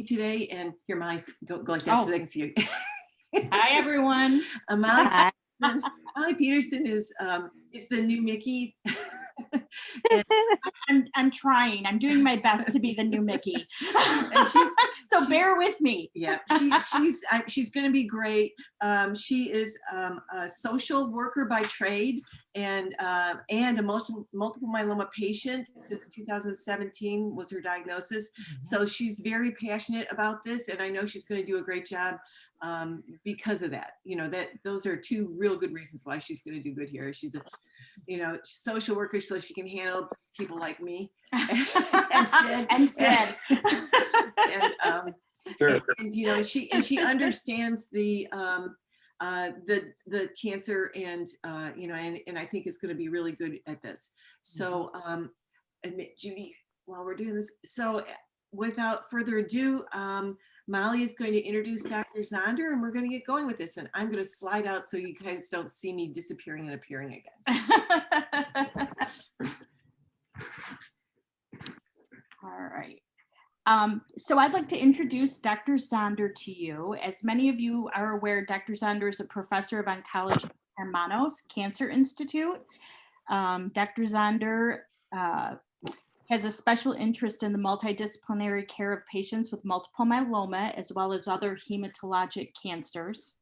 today, and here, Molly, go like that Oh. so they can see you. Hi, everyone. Molly Peterson is the new Mickey. I'm trying. I'm doing my best to be the new Mickey. And so bear with me. Yeah, she's going to be great. She is a social worker by trade and a multiple myeloma patient since 2017 was her diagnosis. So she's very passionate about this, and I know she's going to do a great job because of that. You know, that those are two real good reasons why she's going to do good here. She's a social worker, so she can handle people like me and Sid. Sure. And she understands the cancer, and and I think is going to be really good at this. So Judy, while we're doing this, so without further ado, Molly is going to introduce Dr. Zonder, and we're going to get going with this. And I'm going to slide out so you guys don't see me disappearing and appearing again. All right. So I'd like to introduce Dr. Zonder to you. As many of you are aware, Dr. Zonder is a professor of oncology at Hermanos Cancer Institute. Dr. Zonder has a special interest in the multidisciplinary care of patients with multiple myeloma, as well as other hematologic cancers.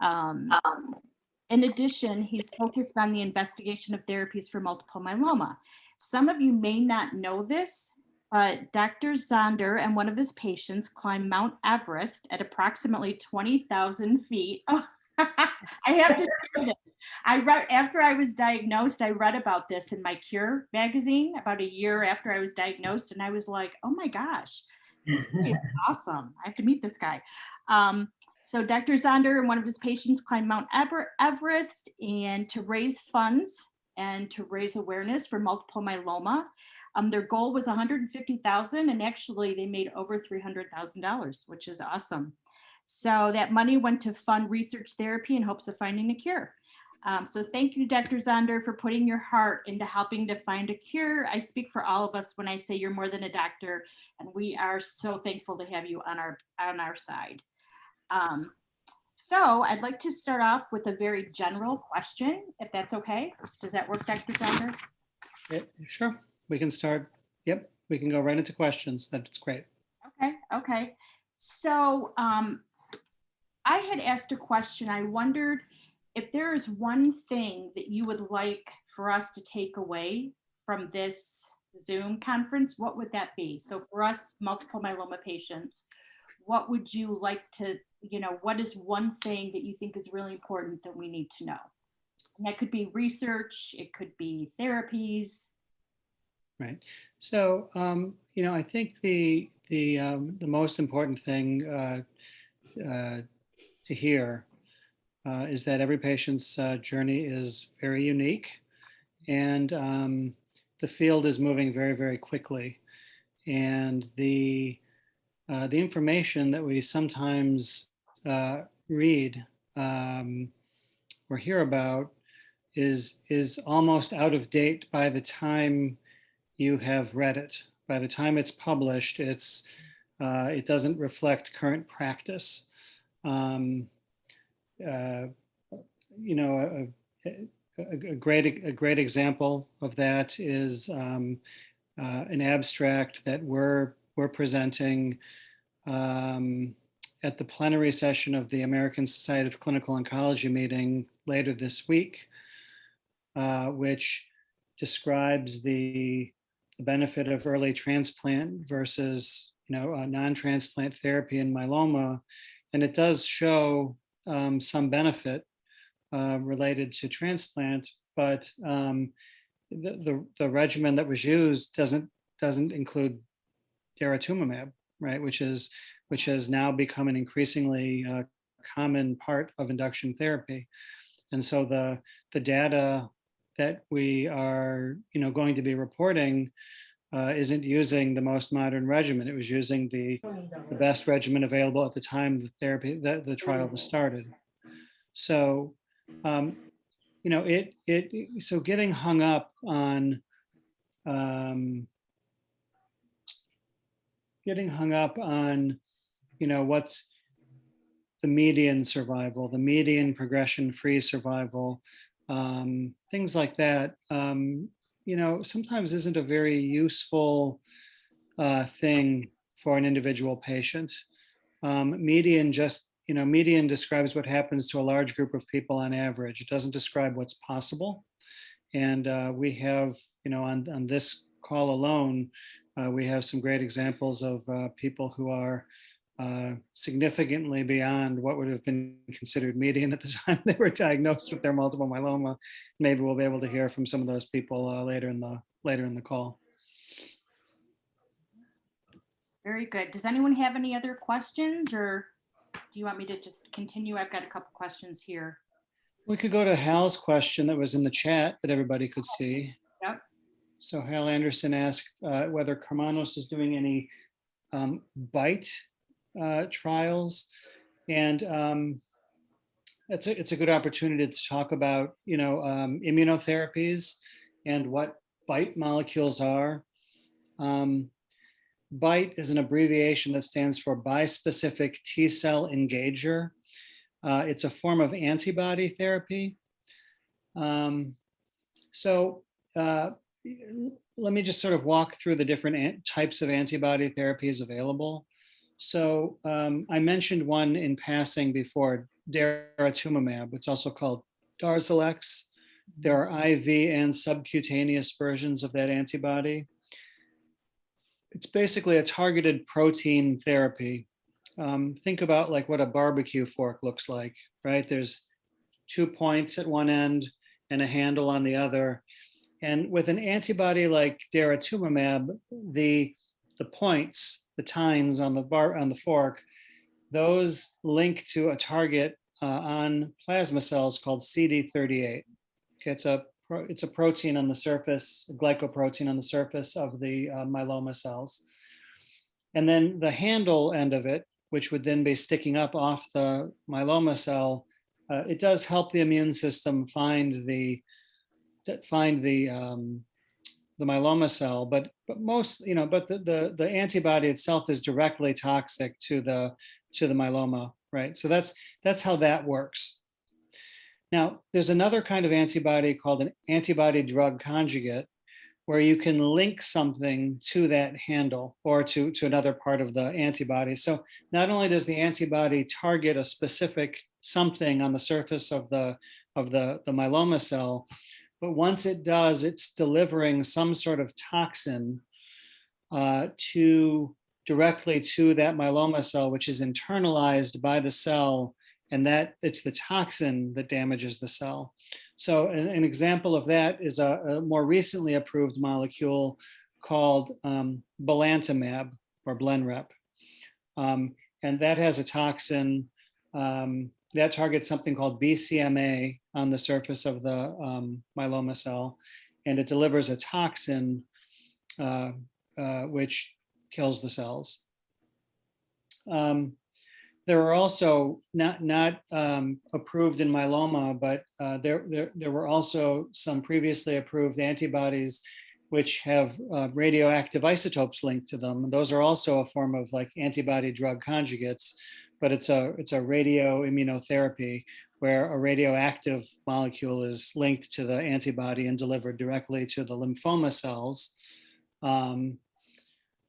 In addition, he's focused on the investigation of therapies for multiple myeloma. Some of you may not know this, but Dr. Zonder and one of his patients climbed Mount Everest at approximately 20,000 feet. Oh, I have to share this. After I was diagnosed, I read about this in my Cure magazine about a year after I was diagnosed, and I was like, oh my gosh, this is awesome. I have to meet this guy. So Dr. Zonder and one of his patients climbed Mount Everest and to raise funds and to raise awareness for multiple myeloma. Their goal was 150,000, and actually they made over $300,000, which is awesome. So that money went to fund research therapy in hopes of finding a cure. So thank you, Dr. Zonder, for putting your heart into helping to find a cure. I speak for all of us when I say you're more than a doctor, and we are so thankful to have you on our side. So I'd like to start off with a very general question, if that's okay. Does that work, Dr. Zonder? Yeah, sure. We can start. Yep, we can go right into questions. That's great. Okay. So I had asked a question. I wondered if there is one thing that you would like for us to take away from this Zoom conference, what would that be? So for us multiple myeloma patients, what would you like to, what is one thing that you think is really important that we need to know? And that could be research, it could be therapies. Right. So, I think the most important thing to hear is that every patient's journey is very unique, and the field is moving very, very quickly. And the information that we sometimes read or hear about is almost out of date by the time you have read it. By the time it's published, it doesn't reflect current practice. A great example of that is an abstract that we're presenting at the plenary session of the American Society of Clinical Oncology meeting later this week, which describes the benefit of early transplant versus non-transplant therapy in myeloma, and it does show some benefit related to transplant, but the regimen that was used doesn't include daratumumab, right? Which has now become an increasingly common part of induction therapy, and so the data that we are going to be reporting isn't using the most modern regimen. It was using the best regimen available at the time the trial was started. So so getting hung up on getting hung up on, what's the median survival, the median progression-free survival, things like that, sometimes isn't a very useful thing for an individual patient. Median describes what happens to a large group of people on average. It doesn't describe what's possible. And we have, on this call alone, we have some great examples of people who are significantly beyond what would have been considered median at the time they were diagnosed with their multiple myeloma. Maybe we'll be able to hear from some of those people later in the call. Very good. Does anyone have any other questions, or do you want me to just continue? I've got a couple questions here. We could go to Hal's question that was in the chat that everybody could see. Yep. So Hal Anderson asked whether Karmanos is doing any BITE trials, and it's a good opportunity to talk about immunotherapies and what BITE molecules are. BITE is an abbreviation that stands for bispecific T-cell engager. It's a form of antibody therapy. So let me just sort of walk through the different types of antibody therapies available. So I mentioned one in passing before, daratumumab. It's also called Darzalex. There are IV and subcutaneous versions of that antibody. It's basically a targeted protein therapy. Think about like what a barbecue fork looks like, right? There's 2 points at one end and a handle on the other. And with an antibody like daratumumab, the points, the tines on the fork, those link to a target on plasma cells called CD38. Okay, it's a protein on the surface, a glycoprotein on the surface of the myeloma cells. And then the handle end of it, which would then be sticking up off the myeloma cell, it does help the immune system find the myeloma cell, but the antibody itself is directly toxic to the myeloma, right? So that's how that works. Now, there's another kind of antibody called an antibody drug conjugate, where you can link something to that handle or to another part of the antibody. So not only does the antibody target a specific something on the surface of the myeloma cell, but once it does, it's delivering some sort of toxin directly to that myeloma cell, which is internalized by the cell, and that it's the toxin that damages the cell. So an example of that is a more recently approved molecule called belantamab or Blenrep. And that has a toxin that targets something called BCMA on the surface of the myeloma cell, and it delivers a toxin which kills the cells. There are also not approved in myeloma, but there were also some previously approved antibodies which have radioactive isotopes linked to them. Those are also a form of like antibody drug conjugates, but it's a radio immunotherapy where a radioactive molecule is linked to the antibody and delivered directly to the lymphoma cells.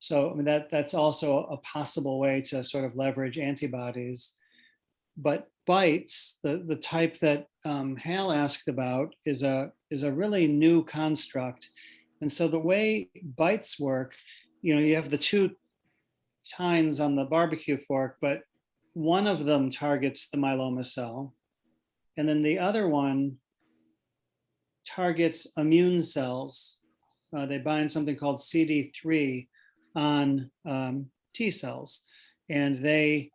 So I mean, that's also a possible way to sort of leverage antibodies. But BITEs, the type that Hal asked about, is a really new construct. And so the way BITEs work, you have the 2 tines on the barbecue fork, but one of them targets the myeloma cell, and then the other one targets immune cells. They bind something called CD3 on T cells, and they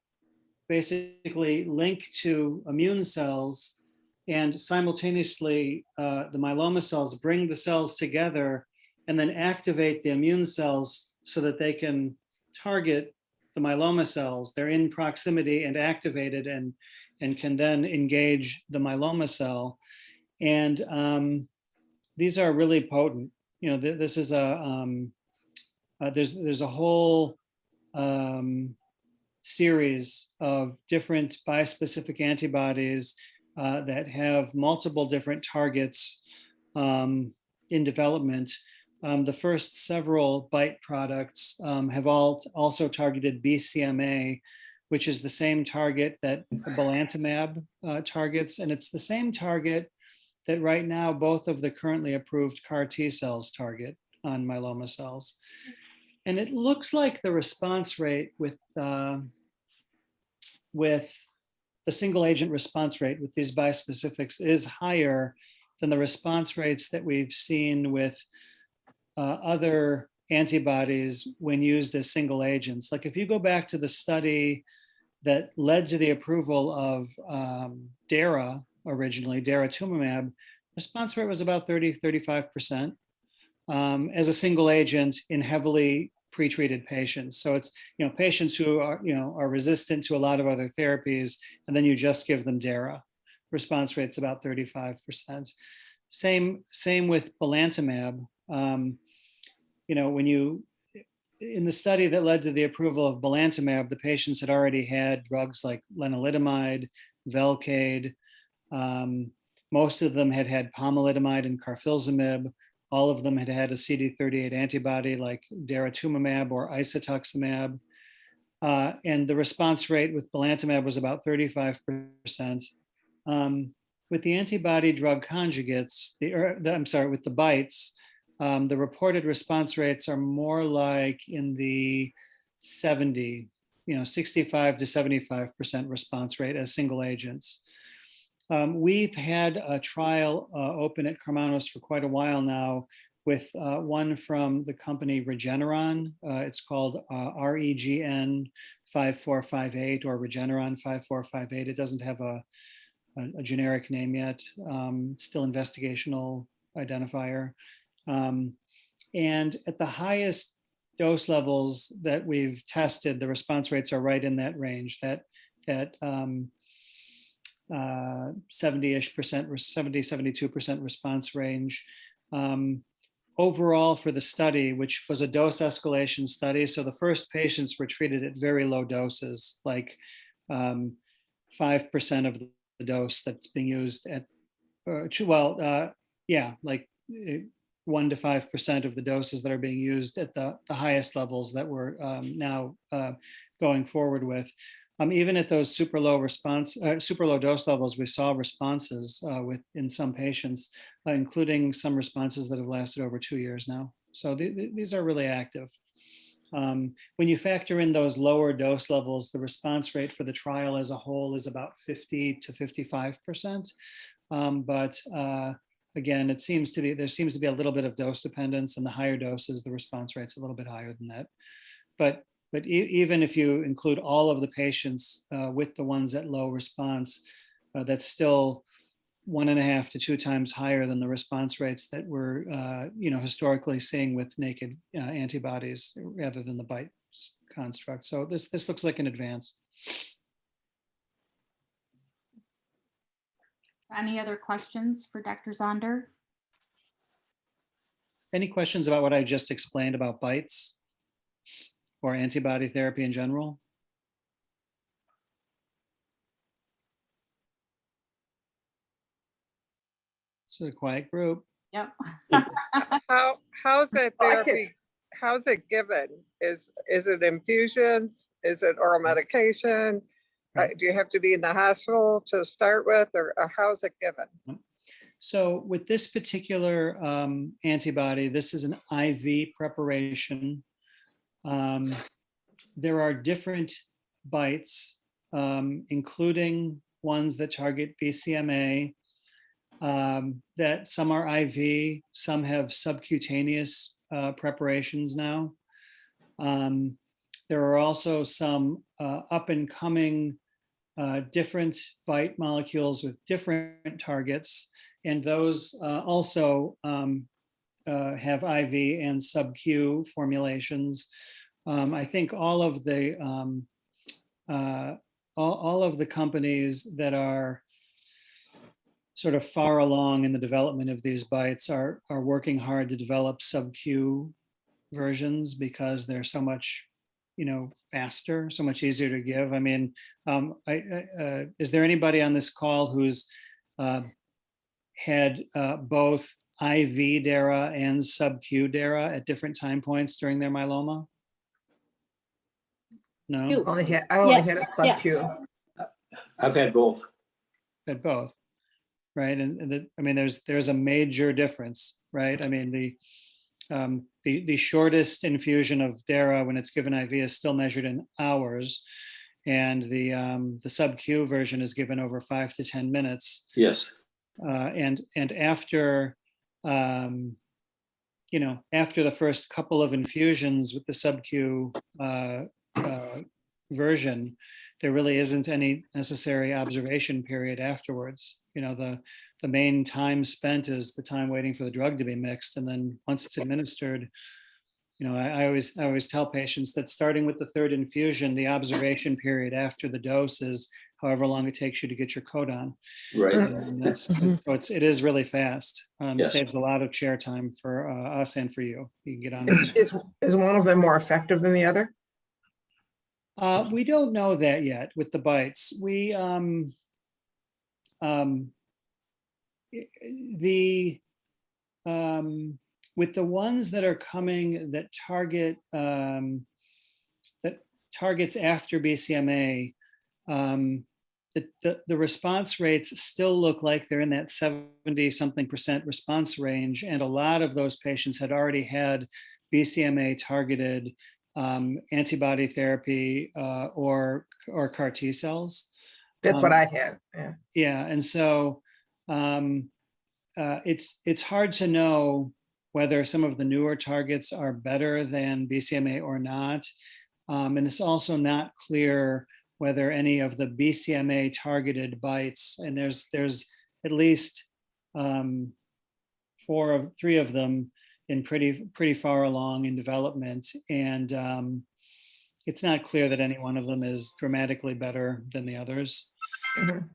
basically link to immune cells, and simultaneously the myeloma cells bring the cells together and then activate the immune cells so that they can target the myeloma cells. They're in proximity and activated and can then engage the myeloma cell. And these are really potent. This is there's a whole series of different bispecific antibodies that have multiple different targets in development. The first several BiTE products have also targeted BCMA, which is the same target that belantamab targets, and it's the same target that right now both of the currently approved CAR T cells target on myeloma cells. And it looks like the response rate with the single agent response rate with these bispecifics is higher than the response rates that we've seen with other antibodies when used as single agents. Like if you go back to the study that led to the approval of DARA originally, daratumumab, response rate was about 35% as a single agent in heavily pretreated patients. So it's, patients who are resistant to a lot of other therapies, and then you just give them DARA. Response rate's about 35%. Same with belantamab. In the study that led to the approval of belantamab, the patients had already had drugs like lenalidomide, Velcade. Most of them had had pomalidomide and carfilzomib. All of them had had a CD38 antibody like daratumumab or isatuximab. And the response rate with belantamab was about 35%. With the antibody drug conjugates, with the BiTEs, the reported response rates are more like in the 65 to 75% response rate as single agents. We've had a trial open at Carmanos for quite a while now with one from the company Regeneron. It's called REGN 5458 or Regeneron 5458. It doesn't have a generic name yet. It's still investigational identifier. And at the highest dose levels that we've tested, the response rates are right in that range, that 70-ish percent, 72% response range. Overall for the study, which was a dose escalation study, so the first patients were treated at very low doses, like 5% of the dose that's being used at, 1 to 5% of the doses that are being used at the highest levels that we're now going forward with. Even at those super low dose levels, we saw responses in some patients, including some responses that have lasted over 2 years now. So these are really active. When you factor in those lower dose levels, the response rate for the trial as a whole is about 50 to 55%. Again, there seems to be a little bit of dose dependence, and the higher doses, the response rate's a little bit higher than that. But even if you include all of the patients with the ones at low response, that's still 1.5 to 2 times higher than the response rates that we're historically seeing with naked antibodies rather than the BiTE construct. So this looks like an advance. Any other questions for Dr. Zonder? Any questions about what I just explained about BiTEs or antibody therapy in general? This is a quiet group. Yep. How's that therapy? How's it given? Is it infusions? Is it oral medication? Right. Do you have to be in the hospital to start with, or how's it given? So with this particular antibody, this is an IV preparation. There are different BiTEs, including ones that target BCMA, that some are IV, some have subcutaneous preparations now. There are also some up and coming different BiTE molecules with different targets, and those also have IV and sub-Q formulations. I think all of the companies that are sort of far along in the development of these BiTEs are working hard to develop sub-Q versions because they're so much faster, so much easier to give. I mean, is there anybody on this call who's had both IV DARA and sub-Q DARA at different time points during their myeloma? No, You. I only had a Yes, sub-Q. yes. I've had both. at both, right? And I mean, there's a major difference, right? I mean, the shortest infusion of DARA when it's given IV is still measured in hours, and the sub-Q version is given over 5 to 10 minutes. Yes. And after after the first couple of infusions with the sub-Q version, there really isn't any necessary observation period afterwards. The main time spent is the time waiting for the drug to be mixed, and then once it's administered, I always tell patients that starting with the third infusion, the observation period after the dose is however long it takes you to get your codon. Right. So it is really fast. Yes. Saves a lot of chair time for us and for you. You can get on it. Is one of them more effective than the other? We don't know that yet with the bites. With the ones that are coming that targets after BCMA, the response rates still look like they're in that 70-something% response range, and a lot of those patients had already had BCMA targeted antibody therapy or CAR T cells. That's what I had. Yeah. Yeah, and so it's hard to know whether some of the newer targets are better than BCMA or not, and it's also not clear whether any of the BCMA targeted bites, and there's at least 3 of them in pretty far along in development, and it's not clear that any one of them is dramatically better than the others. Mhm.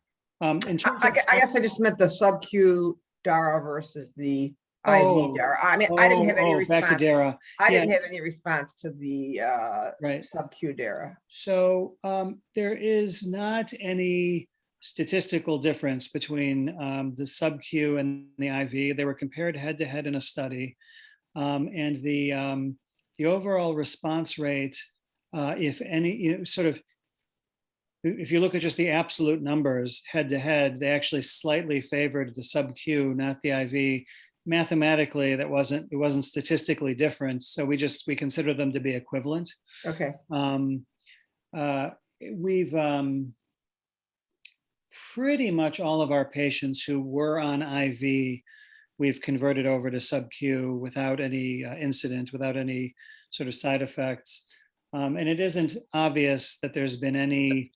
In terms I of, guess I just meant the sub-Q DARA versus the Oh, IV DARA. I mean, I didn't have any response. Bacadera. I Yeah. didn't have any response to the Right. sub-Q DARA. So there is not any statistical difference between the sub-Q and the IV. They were compared head to head in a study, and the overall response rate, if any, if you look at just the absolute numbers head to head, they actually slightly favored the sub-Q, not the IV. Mathematically, it wasn't statistically different, so we consider them to be equivalent. Okay. We've pretty much all of our patients who were on IV, we've converted over to sub-Q without any incident, without any sort of side effects. And it isn't obvious that there's been any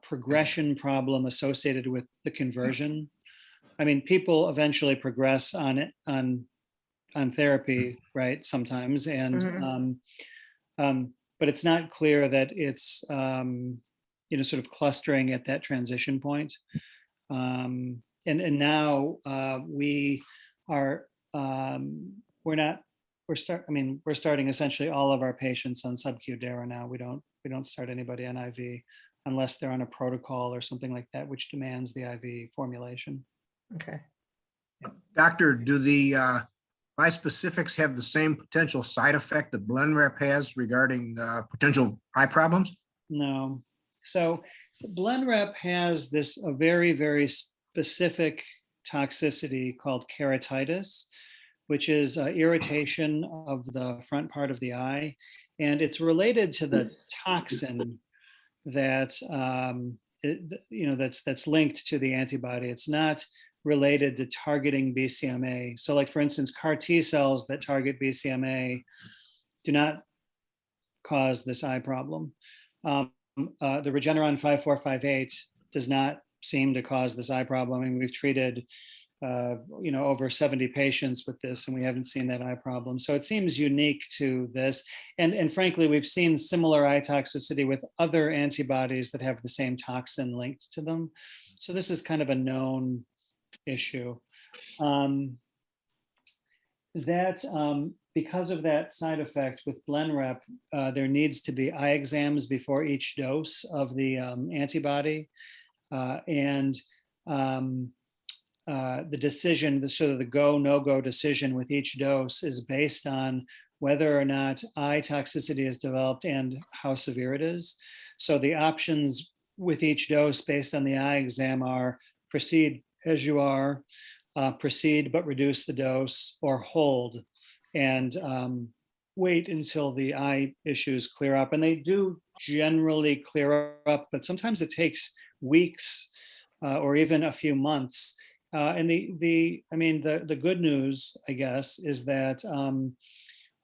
progression problem associated with the conversion. I mean, people eventually progress on therapy, right? Sometimes, and but it's not clear that it's sort of clustering at that transition point. And now we're starting essentially all of our patients on sub-Q DARA now. We don't start anybody on IV unless they're on a protocol or something like that, which demands the IV formulation. Okay. Doctor, do the bispecifics have the same potential side effect that Blenrep has regarding potential eye problems? No. So Blenrep has a very, very specific toxicity called keratitis, which is irritation of the front part of the eye. And it's related to the toxin that, that's linked to the antibody. It's not related to targeting BCMA. So like, for instance, CAR T cells that target BCMA do not cause this eye problem. The Regeneron 5458 does not seem to cause this eye problem. I mean, we've treated over 70 patients with this, and we haven't seen that eye problem. So it seems unique to this. And frankly, we've seen similar eye toxicity with other antibodies that have the same toxin linked to them. So this is kind of a known issue. that because of that side effect with Blenrep, there needs to be eye exams before each dose of the antibody. And the decision, the sort of the go, no-go decision with each dose is based on whether or not eye toxicity is developed and how severe it is. So the options with each dose based on the eye exam are proceed as you are, proceed but reduce the dose, or hold and wait until the eye issues clear up. And they do generally clear up, but sometimes it takes weeks or even a few months. And the good news, I guess, is that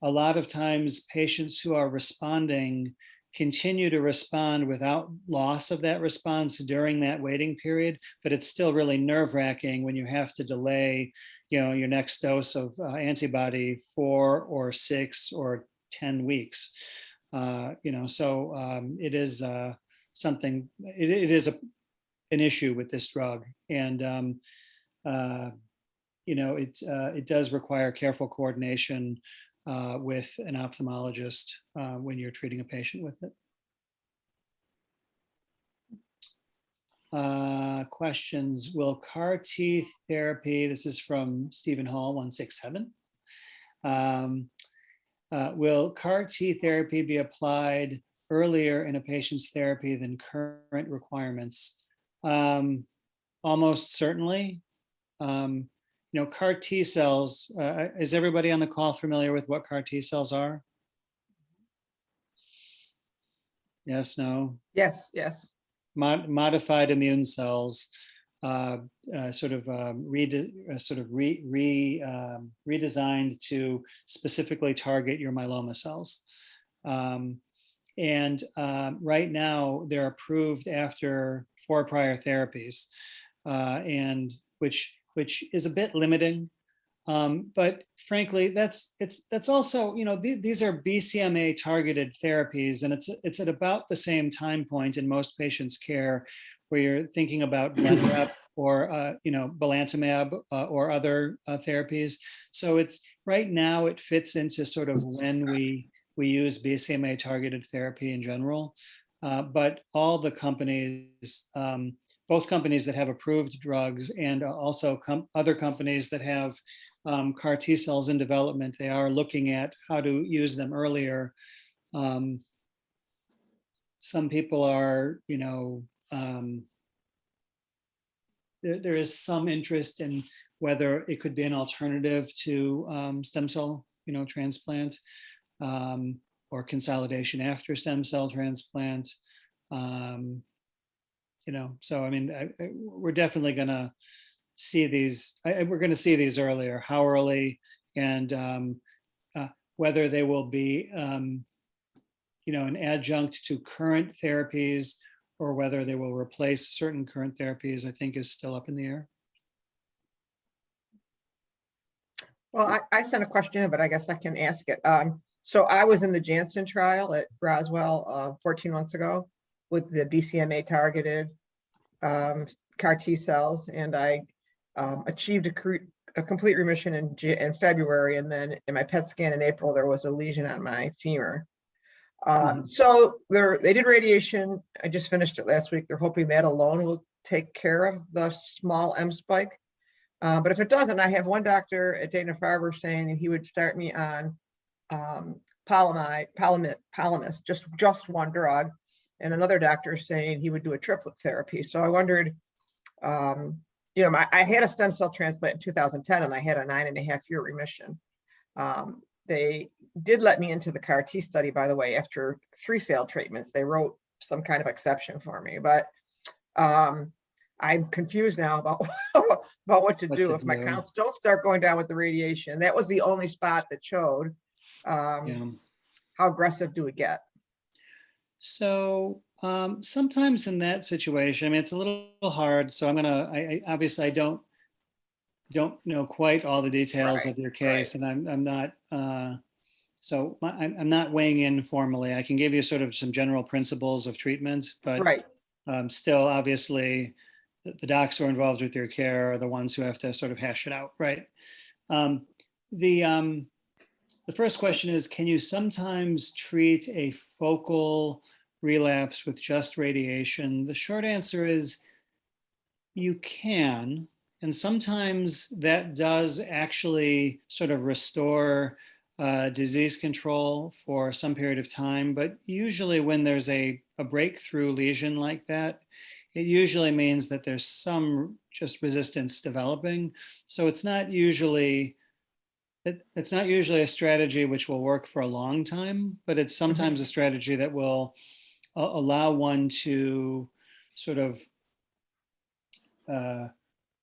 a lot of times patients who are responding continue to respond without loss of that response during that waiting period, but it's still really nerve-wracking when you have to delay, your next dose of antibody 4 or 6 or 10 weeks. So it is something. It is an issue with this drug, and it does require careful coordination with an ophthalmologist when you're treating a patient with it. Questions. Will CAR T therapy, this is from Stephen Hall, 167. Will CAR T therapy be applied earlier in a patient's therapy than current requirements? Almost certainly. CAR T cells, is everybody on the call familiar with what CAR T cells are? Yes, no? Yes. Modified immune cells, redesigned to specifically target your myeloma cells. And right now they're approved after 4 prior therapies, and which is a bit limiting. But frankly, that's also, these are BCMA targeted therapies, and it's at about the same time point in most patients' care where you're thinking about Blenrep or belantamab or other therapies. So it's right now it fits into sort of when we use BCMA targeted therapy in general. But all the companies, both companies that have approved drugs and also other companies that have CAR T cells in development, they are looking at how to use them earlier. Some people are, there is some interest in whether it could be an alternative to stem cell, transplant, or consolidation after stem cell transplant. So we're definitely going to see these. We're going to see these earlier. How early, and whether they will be, an adjunct to current therapies, or whether they will replace certain current therapies, I think is still up in the air. Well, I sent a question in, but I guess I can ask it. So I was in the Janssen trial at Roswell 14 months ago with the BCMA targeted CAR T cells, and I achieved a complete remission in February, and then in my PET scan in April, there was a lesion on my femur. So they did radiation. I just finished it last week. They're hoping that alone will take care of the small M spike. But if it doesn't, I have one doctor at Dana-Farber saying that he would start me on Polymis, just one drug, and another doctor saying he would do a triplet therapy. So I wondered, I had a stem cell transplant in 2010, and I had a 9.5-year remission. They did let me into the CAR T study, by the way, after 3 failed treatments. They wrote some kind of exception for me, but I'm confused now about what to do if my counts don't start going down with the radiation. That was the only spot that showed. How aggressive do we get? So sometimes in that situation, it's a little hard. So I obviously I don't know quite all the details of your case, and I'm not. So I'm not weighing in formally. I can give you sort of some general principles of treatment, but still, obviously, the docs who are involved with your care are the ones who have to sort of hash it out, right? the first question is, can you sometimes treat a focal relapse with just radiation? The short answer is you can, and sometimes that does actually sort of restore disease control for some period of time. But usually when there's a breakthrough lesion like that, it usually means that there's some just resistance developing. So it's not usually a strategy which will work for a long time, but it's sometimes a strategy that will allow one to sort of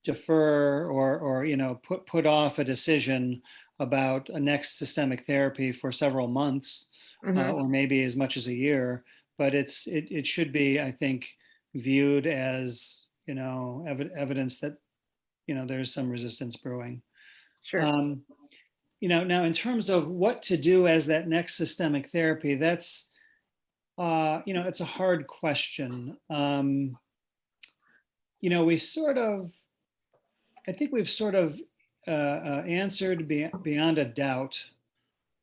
defer or put off a decision about a next systemic therapy for several months or maybe as much as a year. But it should be, I think, viewed as evidence that there's some resistance brewing. Sure. Now in terms of what to do as that next systemic therapy, that's it's a hard question. I think we've sort of answered beyond a doubt,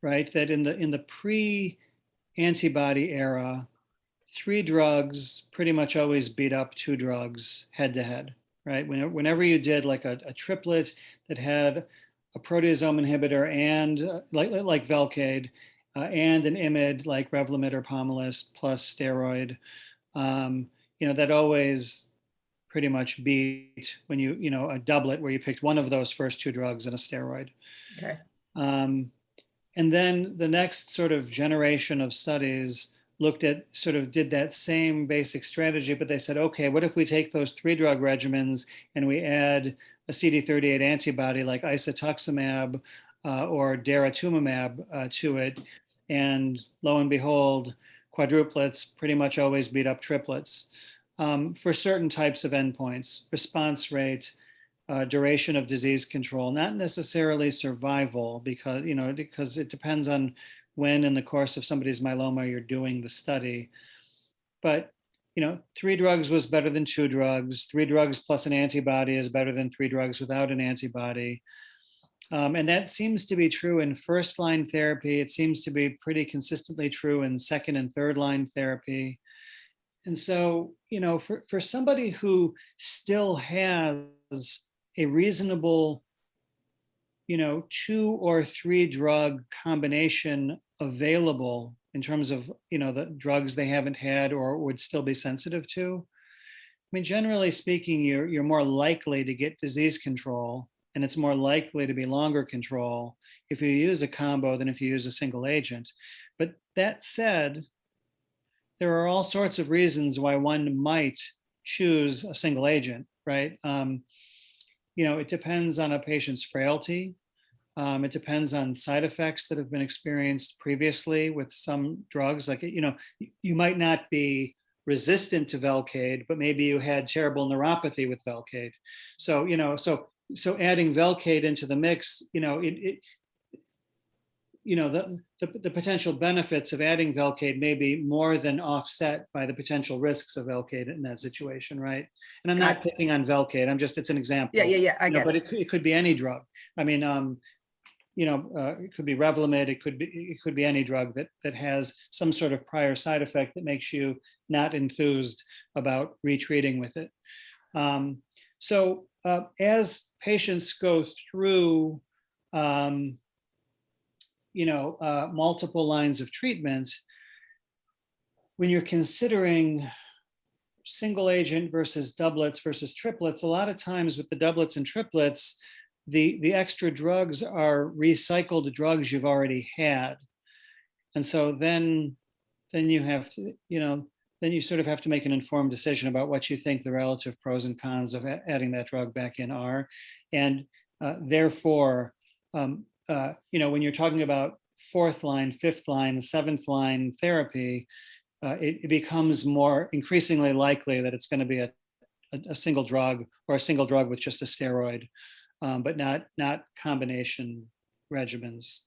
right? That in the pre-antibody era, 3 drugs pretty much always beat up 2 drugs head to head, right? Whenever you did like a triplet that had a proteasome inhibitor and like Velcade and an IMiD like Revlimid or Pomalyst plus steroid, that always pretty much beat when a doublet where you picked one of those first 2 drugs and a steroid. Okay. And then the next sort of generation of studies did that same basic strategy, but they said, okay, what if we take those 3 drug regimens and we add a CD38 antibody like isatuximab or daratumumab to it, and lo and behold, quadruplets pretty much always beat up triplets for certain types of endpoints: response rate, duration of disease control, not necessarily survival, because it depends on when in the course of somebody's myeloma you're doing the study. But 3 drugs was better than 2 drugs. 3 drugs plus an antibody is better than 3 drugs without an antibody. And that seems to be true in first line therapy. It seems to be pretty consistently true in second and third line therapy. And so, for somebody who still has a reasonable 2 or 3 drug combination available in terms of the drugs they haven't had or would still be sensitive to, I mean, generally speaking, you're more likely to get disease control, and it's more likely to be longer control if you use a combo than if you use a single agent. But that said, there are all sorts of reasons why one might choose a single agent, right? It depends on a patient's frailty. It depends on side effects that have been experienced previously with some drugs. Like, you might not be resistant to Velcade, but maybe you had terrible neuropathy with Velcade. So, so adding Velcade into the mix, the potential benefits of adding Velcade may be more than offset by the potential risks of Velcade in that situation, right? And I'm not picking on Velcade. It's an example. Yeah. I get But it. it could be any drug. I mean, it could be Revlimid. It could be any drug that has some sort of prior side effect that makes you not enthused about retreating with it. So as patients go through multiple lines of treatment, when you're considering single agent versus doublets versus triplets, a lot of times with the doublets and triplets, the extra drugs are recycled drugs you've already had. And so then you have to, then you sort of have to make an informed decision about what you think the relative pros and cons of adding that drug back in are. And therefore, when you're talking about 4th line, 5th line, 7th line therapy, it becomes more increasingly likely that it's going to be a single drug or a single drug with just a steroid, but not combination regimens.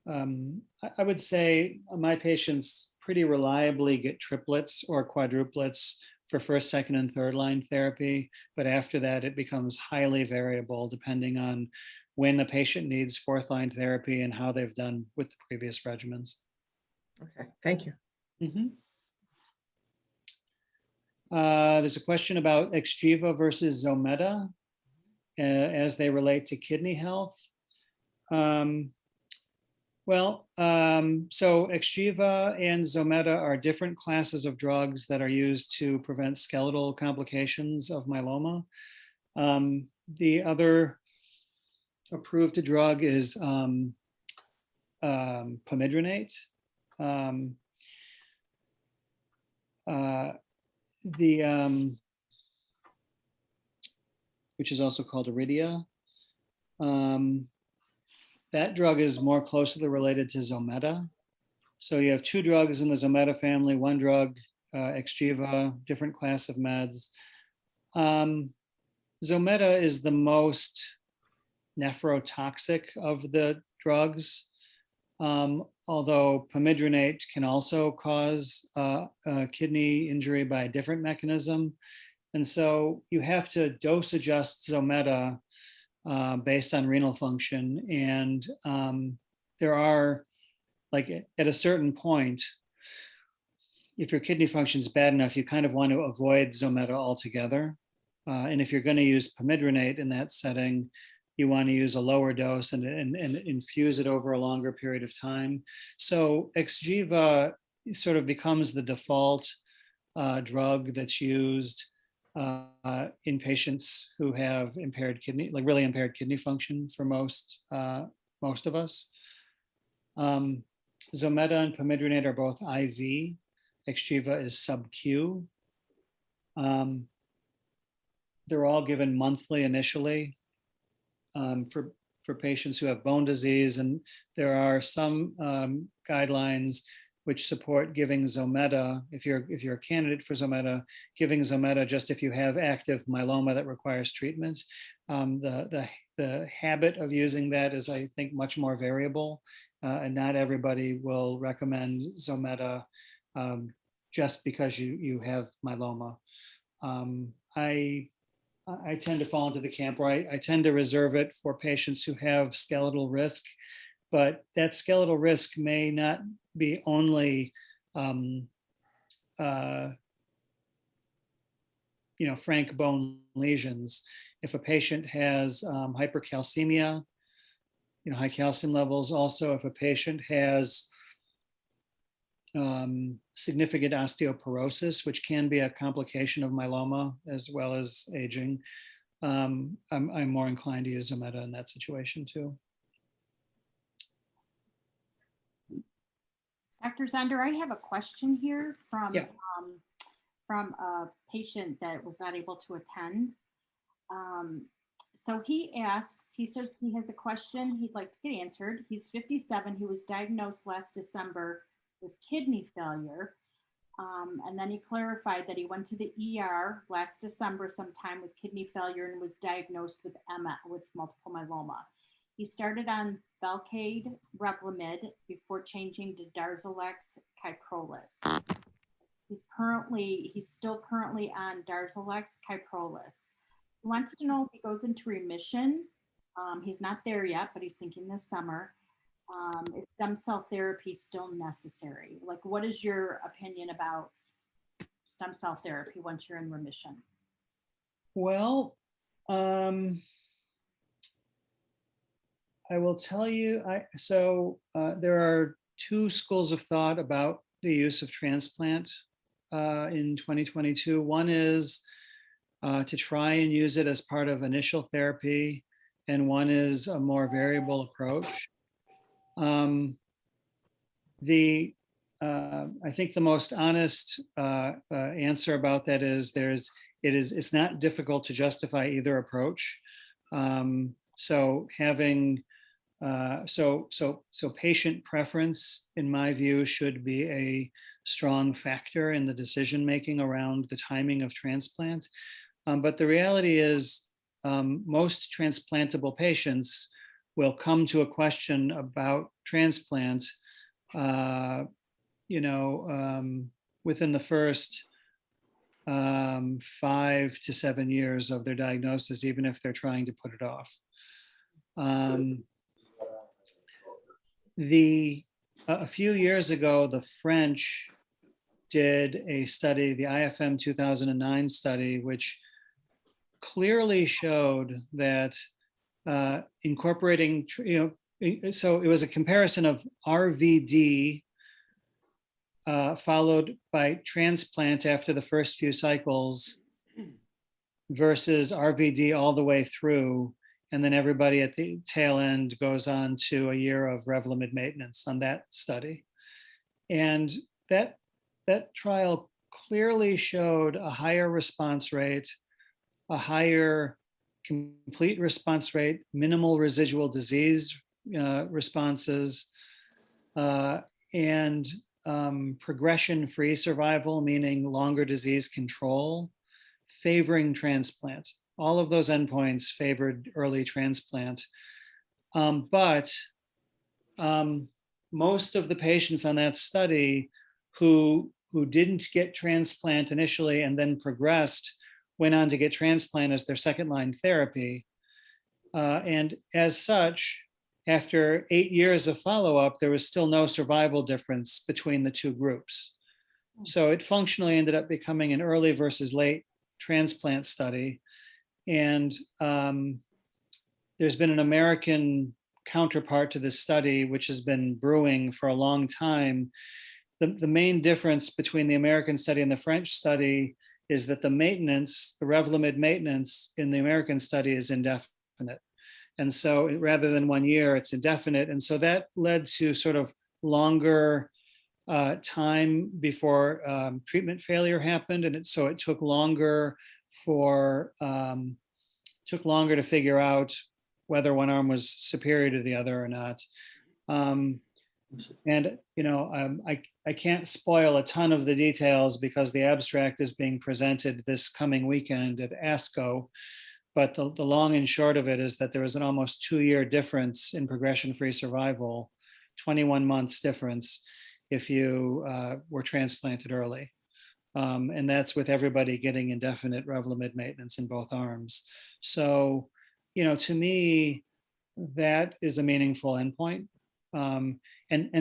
I would say my patients pretty reliably get triplets or quadruplets for first, second, and third line therapy. But after that, it becomes highly variable depending on when a patient needs fourth line therapy and how they've done with the previous regimens. Okay, thank you. Mhm. There's a question about Xgeva versus Zometa as they relate to kidney health. So Xgeva and Zometa are different classes of drugs that are used to prevent skeletal complications of myeloma. The other approved drug is pomidronate. Which is also called Iridia. That drug is more closely related to Zometa. So you have two drugs in the Zometa family, one drug, Xgeva, different class of meds. Zometa is the most nephrotoxic of the drugs, although pomidronate can also cause kidney injury by a different mechanism. And so you have to dose adjust Zometa based on renal function. And there are, like at a certain point, if your kidney function is bad enough, you kind of want to avoid Zometa altogether. And if you're going to use pomidronate in that setting, you want to use a lower dose and infuse it over a longer period of time. So Xgeva sort of becomes the default drug that's used in patients who have impaired kidney, like really impaired kidney function for most of us. Zometa and pomidronate are both IV. Xgeva is sub-Q. They're all given monthly initially for patients who have bone disease, and there are some guidelines which support giving Zometa, if you're a candidate for Zometa, giving Zometa just if you have active myeloma that requires treatment. The habit of using that is, I think, much more variable, and not everybody will recommend Zometa just because you have myeloma. I tend to fall into the camp where I tend to reserve it for patients who have skeletal risk, but that skeletal risk may not be only frank bone lesions. If a patient has hypercalcemia, high calcium levels, also if a patient has significant osteoporosis, which can be a complication of myeloma as well as aging, I'm more inclined to use Zometa in that situation too. Dr. Zonder, I have a question here from Yeah. From a patient that was not able to attend. So he says he has a question he'd like to get answered. He's 57. He was diagnosed last December with kidney failure. And then he clarified that he went to the ER last December sometime with kidney failure and was diagnosed with with multiple myeloma. He started on Velcade Revlimid before changing to Darzalex Kyprolis. He's still currently on Darzalex Kyprolis. He wants to know if he goes into remission. He's not there yet, but he's thinking this summer. Is stem cell therapy still necessary? Like, what is your opinion about stem cell therapy once you're in remission? Well, I will tell you, there are two schools of thought about the use of transplant in 2022. One is to try and use it as part of initial therapy, and one is a more variable approach. I think the most honest answer about that is it's not difficult to justify either approach. So having so patient preference, in my view, should be a strong factor in the decision making around the timing of transplant. But the reality is, most transplantable patients will come to a question about transplant, within the first 5 to 7 years of their diagnosis, even if they're trying to put it off. A few years ago, the French did a study, the IFM 2009 study, which clearly showed that incorporating, so it was a comparison of RVD followed by transplant after the first few cycles versus RVD all the way through. And then everybody at the tail end goes on to a year of Revlimid maintenance on that study. And that trial clearly showed a higher response rate, a higher complete response rate, minimal residual disease responses, and progression-free survival, meaning longer disease control, favoring transplant. All of those endpoints favored early transplant. But most of the patients on that study who didn't get transplant initially and then progressed went on to get transplant as their second-line therapy. And as such, after 8 years of follow-up, there was still no survival difference between the two groups. So it functionally ended up becoming an early versus late transplant study. And there's been an American counterpart to this study, which has been brewing for a long time. The main difference between the American study and the French study is that the maintenance, the Revlimid maintenance in the American study is indefinite. And so rather than 1 year, it's indefinite. And so that led to sort of longer time before treatment failure happened. And so it took longer to figure out whether one arm was superior to the other or not. And I can't spoil a ton of the details because the abstract is being presented this coming weekend at ASCO. But the long and short of it is that there was an almost 2-year difference in progression-free survival, 21 months difference if you were transplanted early. And that's with everybody getting indefinite Revlimid maintenance in both arms. So, to me, that is a meaningful endpoint. And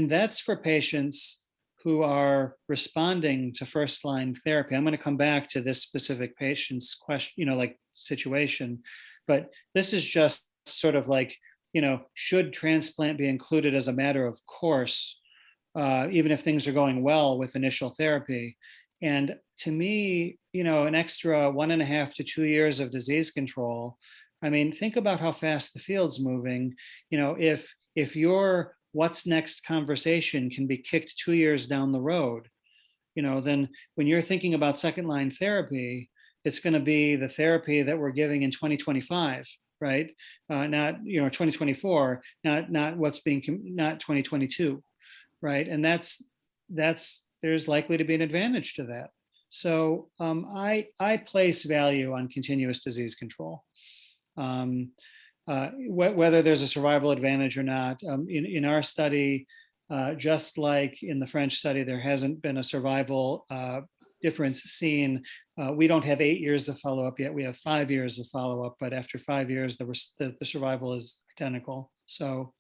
that's for patients who are responding to first-line therapy. I'm going to come back to this specific patient's question, situation, but this is just sort of like, should transplant be included as a matter of course, even if things are going well with initial therapy? And to me, an extra 1.5 to 2 years of disease control. I mean, think about how fast the field's moving. If your what's next conversation can be kicked 2 years down the road, then when you're thinking about second-line therapy, it's going to be the therapy that we're giving in 2025, right? Not 2024, not 2022, right? And there's likely to be an advantage to that. So I place value on continuous disease control. Whether there's a survival advantage or not. In our study, just like in the French study, there hasn't been a survival difference seen. We don't have 8 years of follow-up yet. We have 5 years of follow-up, but after 5 years, the survival is identical. So,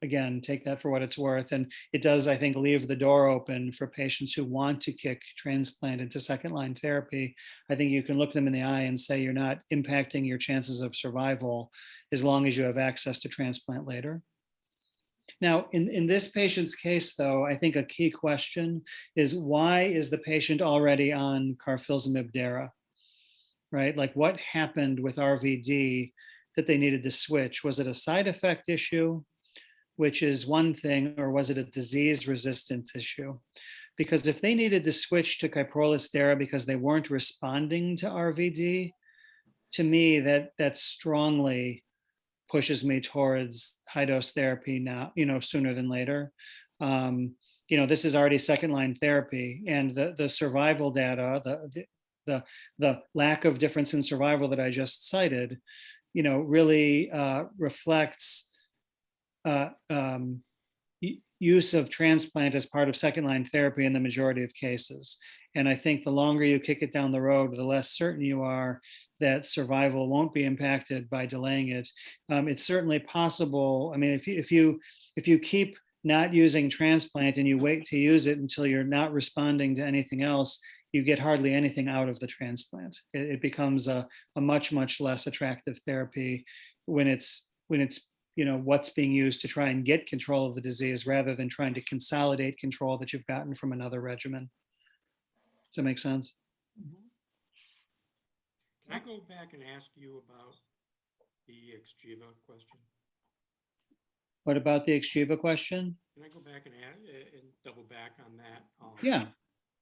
again, take that for what it's worth. And it does, I think, leave the door open for patients who want to kick transplant into second-line therapy. I think you can look them in the eye and say you're not impacting your chances of survival as long as you have access to transplant later. Now, in this patient's case, though, I think a key question is, why is the patient already on carfilzomib dara, right? Like, what happened with RVD that they needed to switch? Was it a side effect issue, which is one thing, or was it a disease resistance issue? Because if they needed to switch to Kyprolis dara because they weren't responding to RVD, to me, that strongly pushes me towards high dose therapy now, sooner than later. This is already second line therapy, and the survival data, the lack of difference in survival that I just cited, really reflects use of transplant as part of second line therapy in the majority of cases. And I think the longer you kick it down the road, the less certain you are that survival won't be impacted by delaying it. It's certainly possible. I mean, if you keep not using transplant and you wait to use it until you're not responding to anything else, you get hardly anything out of the transplant. It becomes a much less attractive therapy when it's what's being used to try and get control of the disease rather than trying to consolidate control that you've gotten from another regimen. Does that make sense? Can I go back and ask you about the Xgeva question? What about the Xgeva question? Can I go back and double back on that? Yeah,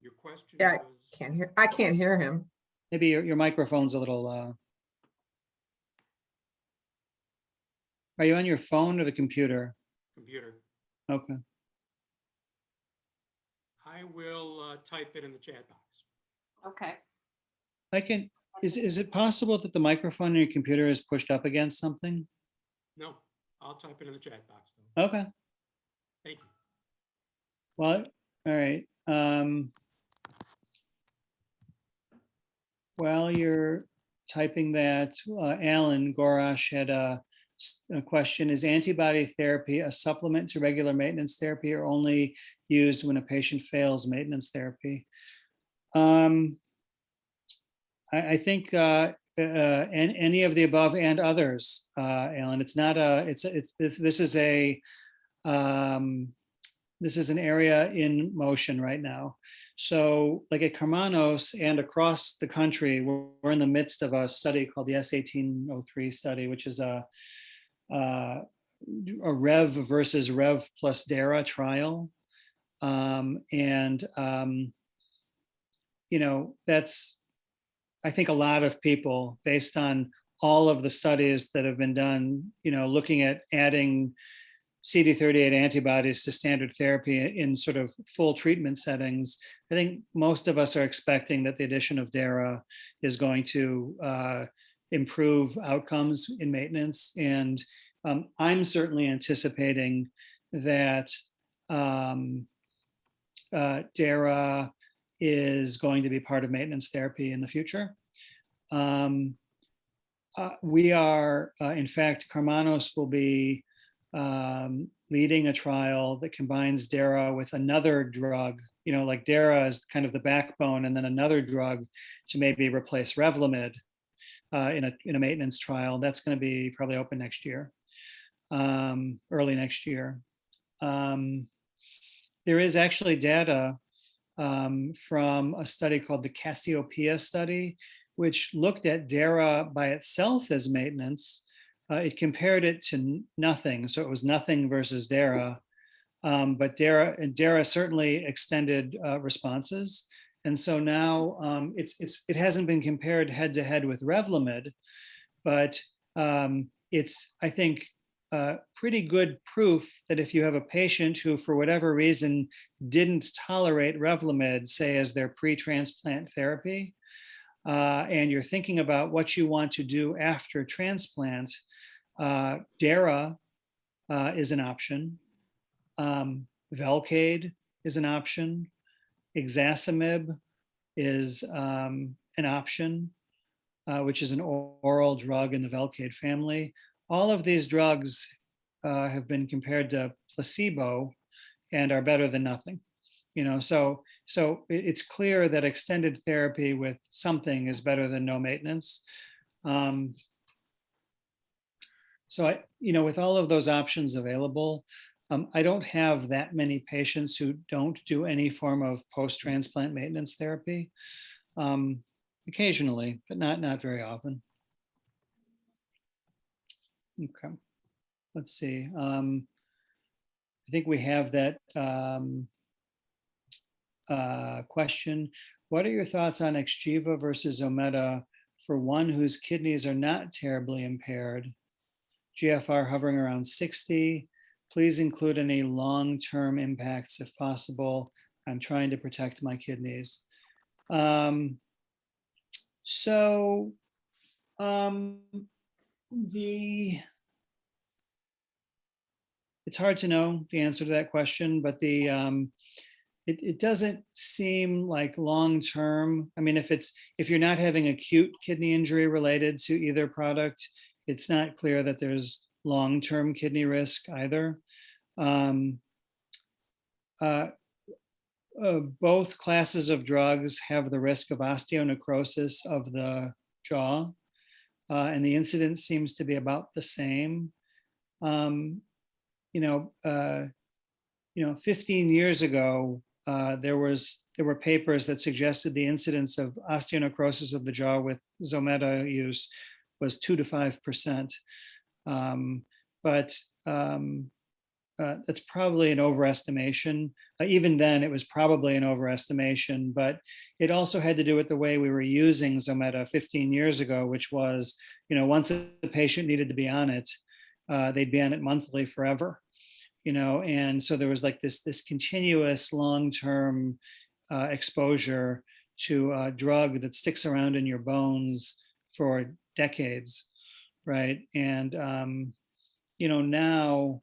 Your question Yeah, was, I can't hear him. maybe your microphone's a little. Are you on your phone or the computer? computer. Okay. I will type it in the chat box. Okay. I can. Is it possible that the microphone on your computer is pushed up against something? No, I'll type it in the chat box though. Okay. Thank you. Well, all right. While you're typing that, Alan Gorash had a question. Is antibody therapy a supplement to regular maintenance therapy or only used when a patient fails maintenance therapy? I think any of the above and others, Alan. It's not a. This is an area in motion right now. So like at Carmanos and across the country, we're in the midst of a study called the S1803 study, which is a Rev versus Rev plus DARA trial. That's, I think a lot of people, based on all of the studies that have been done, looking at adding CD38 antibodies to standard therapy in sort of full treatment settings, I think most of us are expecting that the addition of DARA is going to improve outcomes in maintenance. And I'm certainly anticipating that DARA is going to be part of maintenance therapy in the future. We are, in fact, Carmanos will be leading a trial that combines DARA with another drug, like DARA is kind of the backbone, and then another drug to maybe replace Revlimid in a maintenance trial. That's going to be probably open next year, early next year. There is actually data from a study called the Cassiopeia study, which looked at DARA by itself as maintenance. It compared it to nothing. So it was nothing versus DARA. But DARA certainly extended responses. And so now it hasn't been compared head to head with Revlimid, but it's, I think, pretty good proof that if you have a patient who, for whatever reason, didn't tolerate Revlimid, say as their pre-transplant therapy, and you're thinking about what you want to do after transplant, DARA is an option. Velcade is an option. Ixazomib is an option, which is an oral drug in the Velcade family. All of these drugs have been compared to placebo and are better than nothing. So it's clear that extended therapy with something is better than no maintenance. So with all of those options available, I don't have that many patients who don't do any form of post-transplant maintenance therapy. Occasionally, but not very often. Okay, let's see. I think we have that question. What are your thoughts on Xgeva versus Zometa for one whose kidneys are not terribly impaired? GFR hovering around 60. Please include any long-term impacts if possible. I'm trying to protect my kidneys. it's hard to know the answer to that question, but it doesn't seem like long-term. I mean, if you're not having acute kidney injury related to either product, it's not clear that there's long-term kidney risk either. Both classes of drugs have the risk of osteonecrosis of the jaw, and the incidence seems to be about the same. 15 years ago, there were papers that suggested the incidence of osteonecrosis of the jaw with Zometa use was 2 to 5%. But that's probably an overestimation. Even then, it was probably an overestimation, but it also had to do with the way we were using Zometa 15 years ago, which was, once a patient needed to be on it, they'd be on it monthly forever. And so there was like this continuous long-term exposure to a drug that sticks around in your bones for decades, right? And now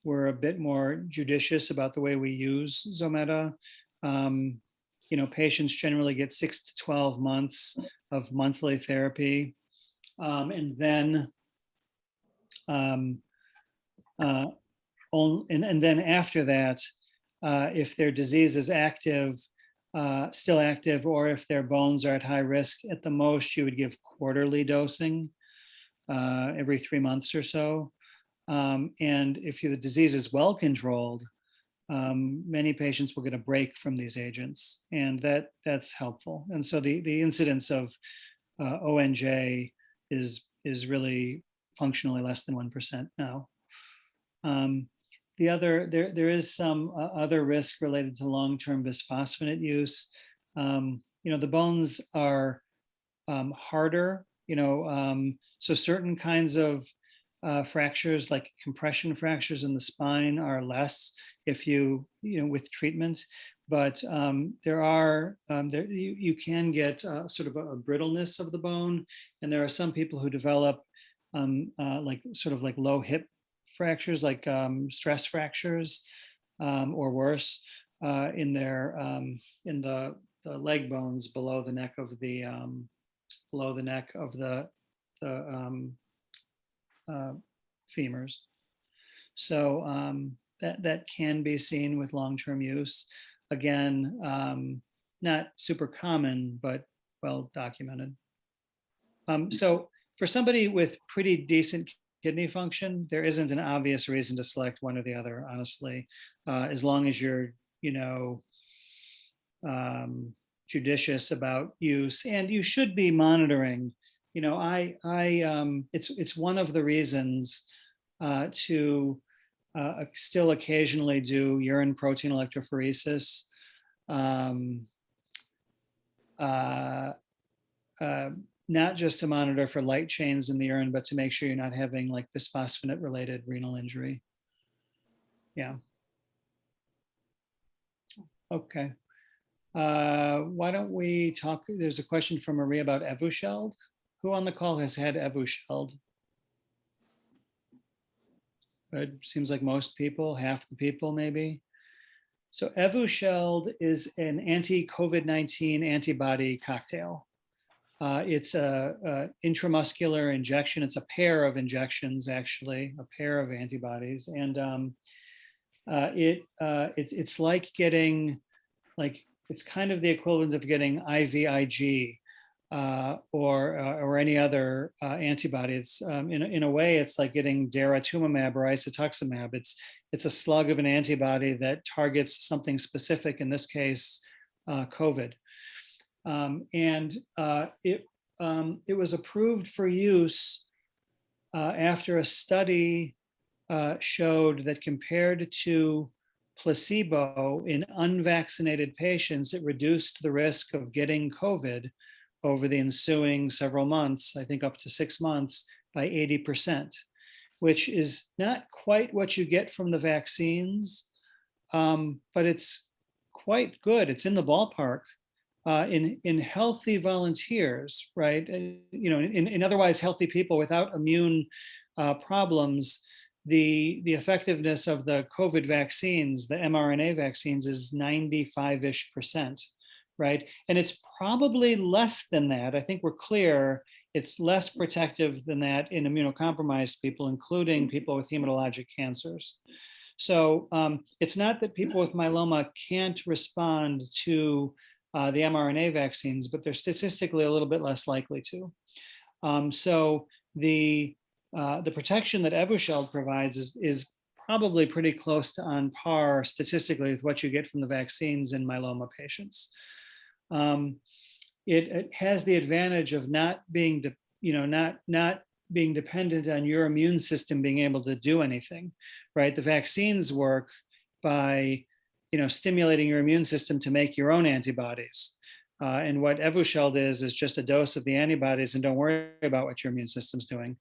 we're a bit more judicious about the way we use Zometa. Patients generally get 6 to 12 months of monthly therapy, and then and then after that, if their disease is active, still active, or if their bones are at high risk, at the most you would give quarterly dosing every 3 months or so. And if the disease is well controlled, many patients will get a break from these agents, and that's helpful. And so the incidence of ONJ is really functionally less than 1% now. There is some other risk related to long-term bisphosphonate use. The bones are harder, so certain kinds of fractures, like compression fractures in the spine, are less if with treatment. But you can get sort of a brittleness of the bone, and there are some people who develop like low hip fractures, like stress fractures, or worse, in the leg bones below the neck of the femurs. So that can be seen with long-term use. Again, not super common, but well documented. So for somebody with pretty decent kidney function, there isn't an obvious reason to select one or the other, honestly, as long as you're, judicious about use, and you should be monitoring. It's one of the reasons to still occasionally do urine protein electrophoresis. Not just to monitor for light chains in the urine, but to make sure you're not having like bisphosphonate related renal injury. Yeah. Okay. Why don't we talk? There's a question from Maria about Evusheld. Who on the call has had Evusheld? It seems like most people, half the people maybe. So Evusheld is an anti-COVID-19 antibody cocktail. It's a intramuscular injection. It's a pair of injections, actually, a pair of antibodies, and it's like getting, it's kind of the equivalent of getting IVIG or any other antibody. It's in a way, it's like getting daratumumab or isatuximab. It's a slug of an antibody that targets something specific. In this case, COVID. It was approved for use after a study showed that compared to placebo in unvaccinated patients, it reduced the risk of getting COVID over the ensuing several months, I think up to 6 months, by 80%, which is not quite what you get from the vaccines, but it's quite good. It's in the ballpark. In healthy volunteers, right? In otherwise healthy people without immune problems, the effectiveness of the COVID vaccines, the mRNA vaccines, is 95-ish%, right? And it's probably less than that. I think we're clear it's less protective than that in immunocompromised people, including people with hematologic cancers. So it's not that people with myeloma can't respond to the mRNA vaccines, but they're statistically a little bit less likely to. So the protection that Evusheld provides is probably pretty close to on par statistically with what you get from the vaccines in myeloma patients. It has the advantage of not being, not being dependent on your immune system being able to do anything, right? The vaccines work by, stimulating your immune system to make your own antibodies. And what Evusheld is just a dose of the antibodies, and don't worry about what your immune system's doing.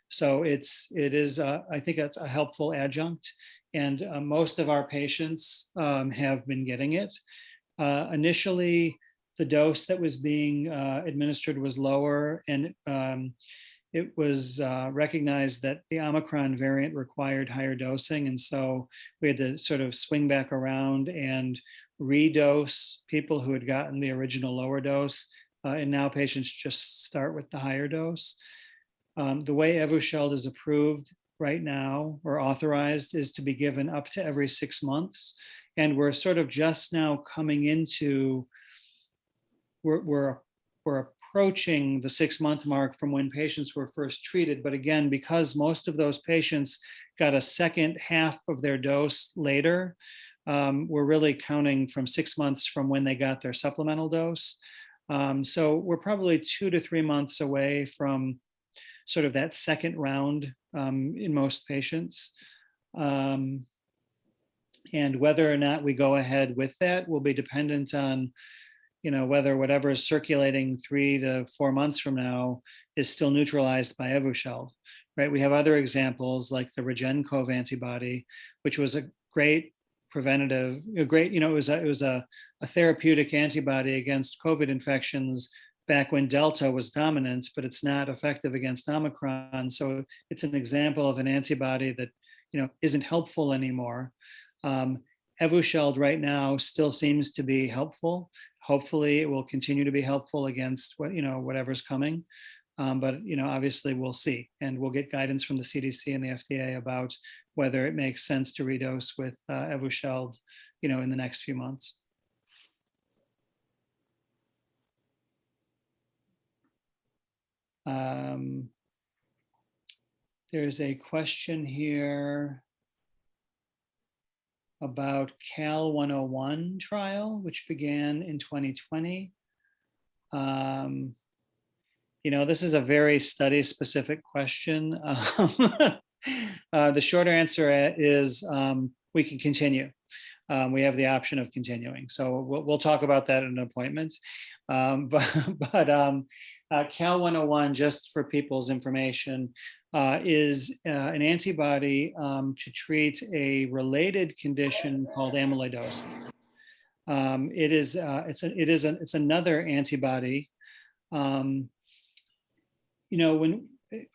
So it is, I think that's a helpful adjunct. And most of our patients have been getting it. Initially, the dose that was being administered was lower, and it was recognized that the Omicron variant required higher dosing. And so we had to sort of swing back around and redose people who had gotten the original lower dose. And now patients just start with the higher dose. The way Evusheld is approved right now, or authorized, is to be given up to every 6 months. And we're sort of just now coming into, we're approaching the 6-month mark from when patients were first treated. But again, because most of those patients got a second half of their dose later, we're really counting from 6 months from when they got their supplemental dose. So we're probably 2 to 3 months away from sort of that second round in most patients. And whether or not we go ahead with that will be dependent on whether whatever is circulating 3 to 4 months from now is still neutralized by Evusheld, right? We have other examples like the Regencov antibody, which was a great preventative, it was a therapeutic antibody against COVID infections back when Delta was dominant, but it's not effective against Omicron. So it's an example of an antibody that, isn't helpful anymore. Evusheld right now still seems to be helpful. Hopefully it will continue to be helpful against whatever's coming. But obviously we'll see, and we'll get guidance from the CDC and the FDA about whether it makes sense to redose with Evusheld, in the next few months. There's a question here about Cal 101 trial, which began in 2020. This is a very study-specific question. The short answer is we can continue. We have the option of continuing. So we'll talk about that at an appointment. Cal 101, just for people's information, is an antibody to treat a related condition called amyloidosis. It's another antibody. When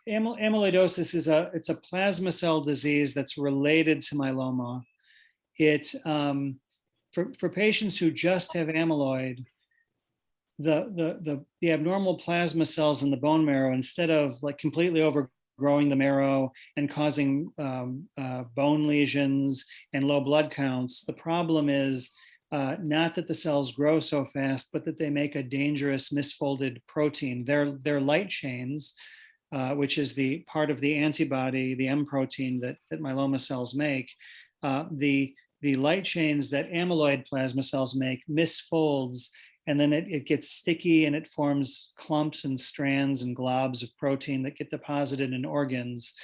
amyloidosis it's a plasma cell disease that's related to myeloma. For patients who just have amyloid, the abnormal plasma cells in the bone marrow, instead of like completely overgrowing the marrow and causing bone lesions and low blood counts, the problem is not that the cells grow so fast, but that they make a dangerous misfolded protein. They're light chains, which is the part of the antibody, the M protein that myeloma cells make. The light chains that amyloid plasma cells make misfolds, and then it gets sticky and it forms clumps and strands and globs of protein that get deposited in organs.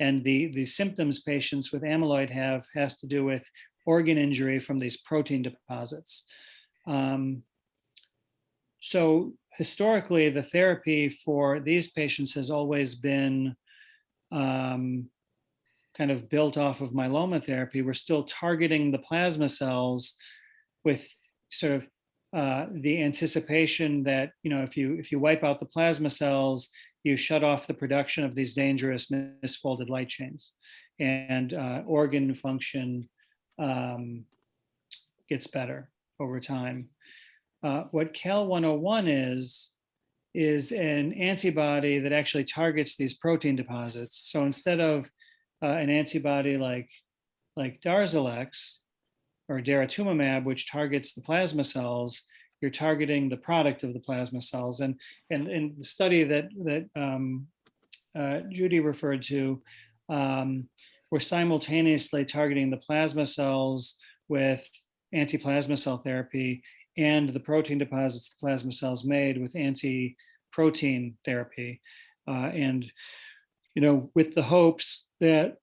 And the symptoms patients with amyloid has to do with organ injury from these protein deposits. So historically, the therapy for these patients has always been kind of built off of myeloma therapy. We're still targeting the plasma cells with sort of the anticipation that if you wipe out the plasma cells, you shut off the production of these dangerous misfolded light chains, and organ function gets better over time. What CAL-101 is an antibody that actually targets these protein deposits. So instead of an antibody like Darzalex or daratumumab, which targets the plasma cells, you're targeting the product of the plasma cells. And in the study that Judy referred to, we're simultaneously targeting the plasma cells with anti-plasma cell therapy and the protein deposits the plasma cells made with anti-protein therapy. And, with the hopes that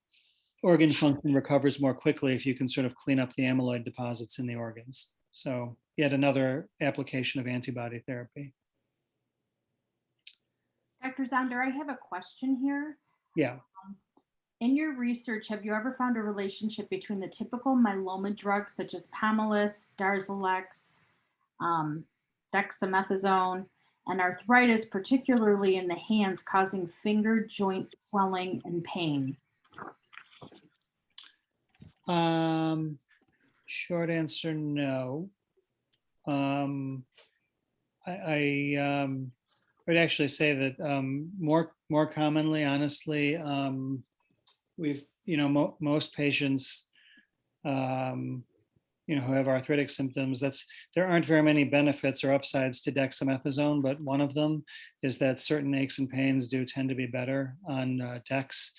organ function recovers more quickly if you can sort of clean up the amyloid deposits in the organs. So yet another application of antibody therapy. Dr. Zonder, I have a question here. Yeah. In your research, have you ever found a relationship between the typical myeloma drugs such as Pomalyst, Darzalex, dexamethasone, and arthritis, particularly in the hands, causing finger joint swelling and pain? Short answer, no. I would actually say that more commonly, honestly, we've, most patients, who have arthritic symptoms, there aren't very many benefits or upsides to dexamethasone, but one of them is that certain aches and pains do tend to be better on dex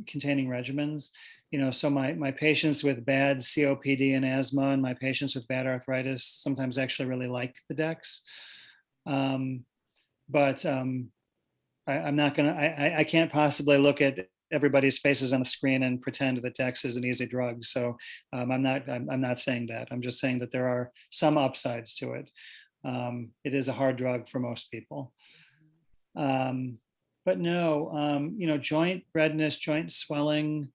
containing regimens. So my patients with bad COPD and asthma and my patients with bad arthritis sometimes actually really like the dex. But I'm not gonna, I can't possibly look at everybody's faces on the screen and pretend that dex is an easy drug. So I'm not saying that. I'm just saying that there are some upsides to it. It is a hard drug for most people. But no, joint redness, joint swelling,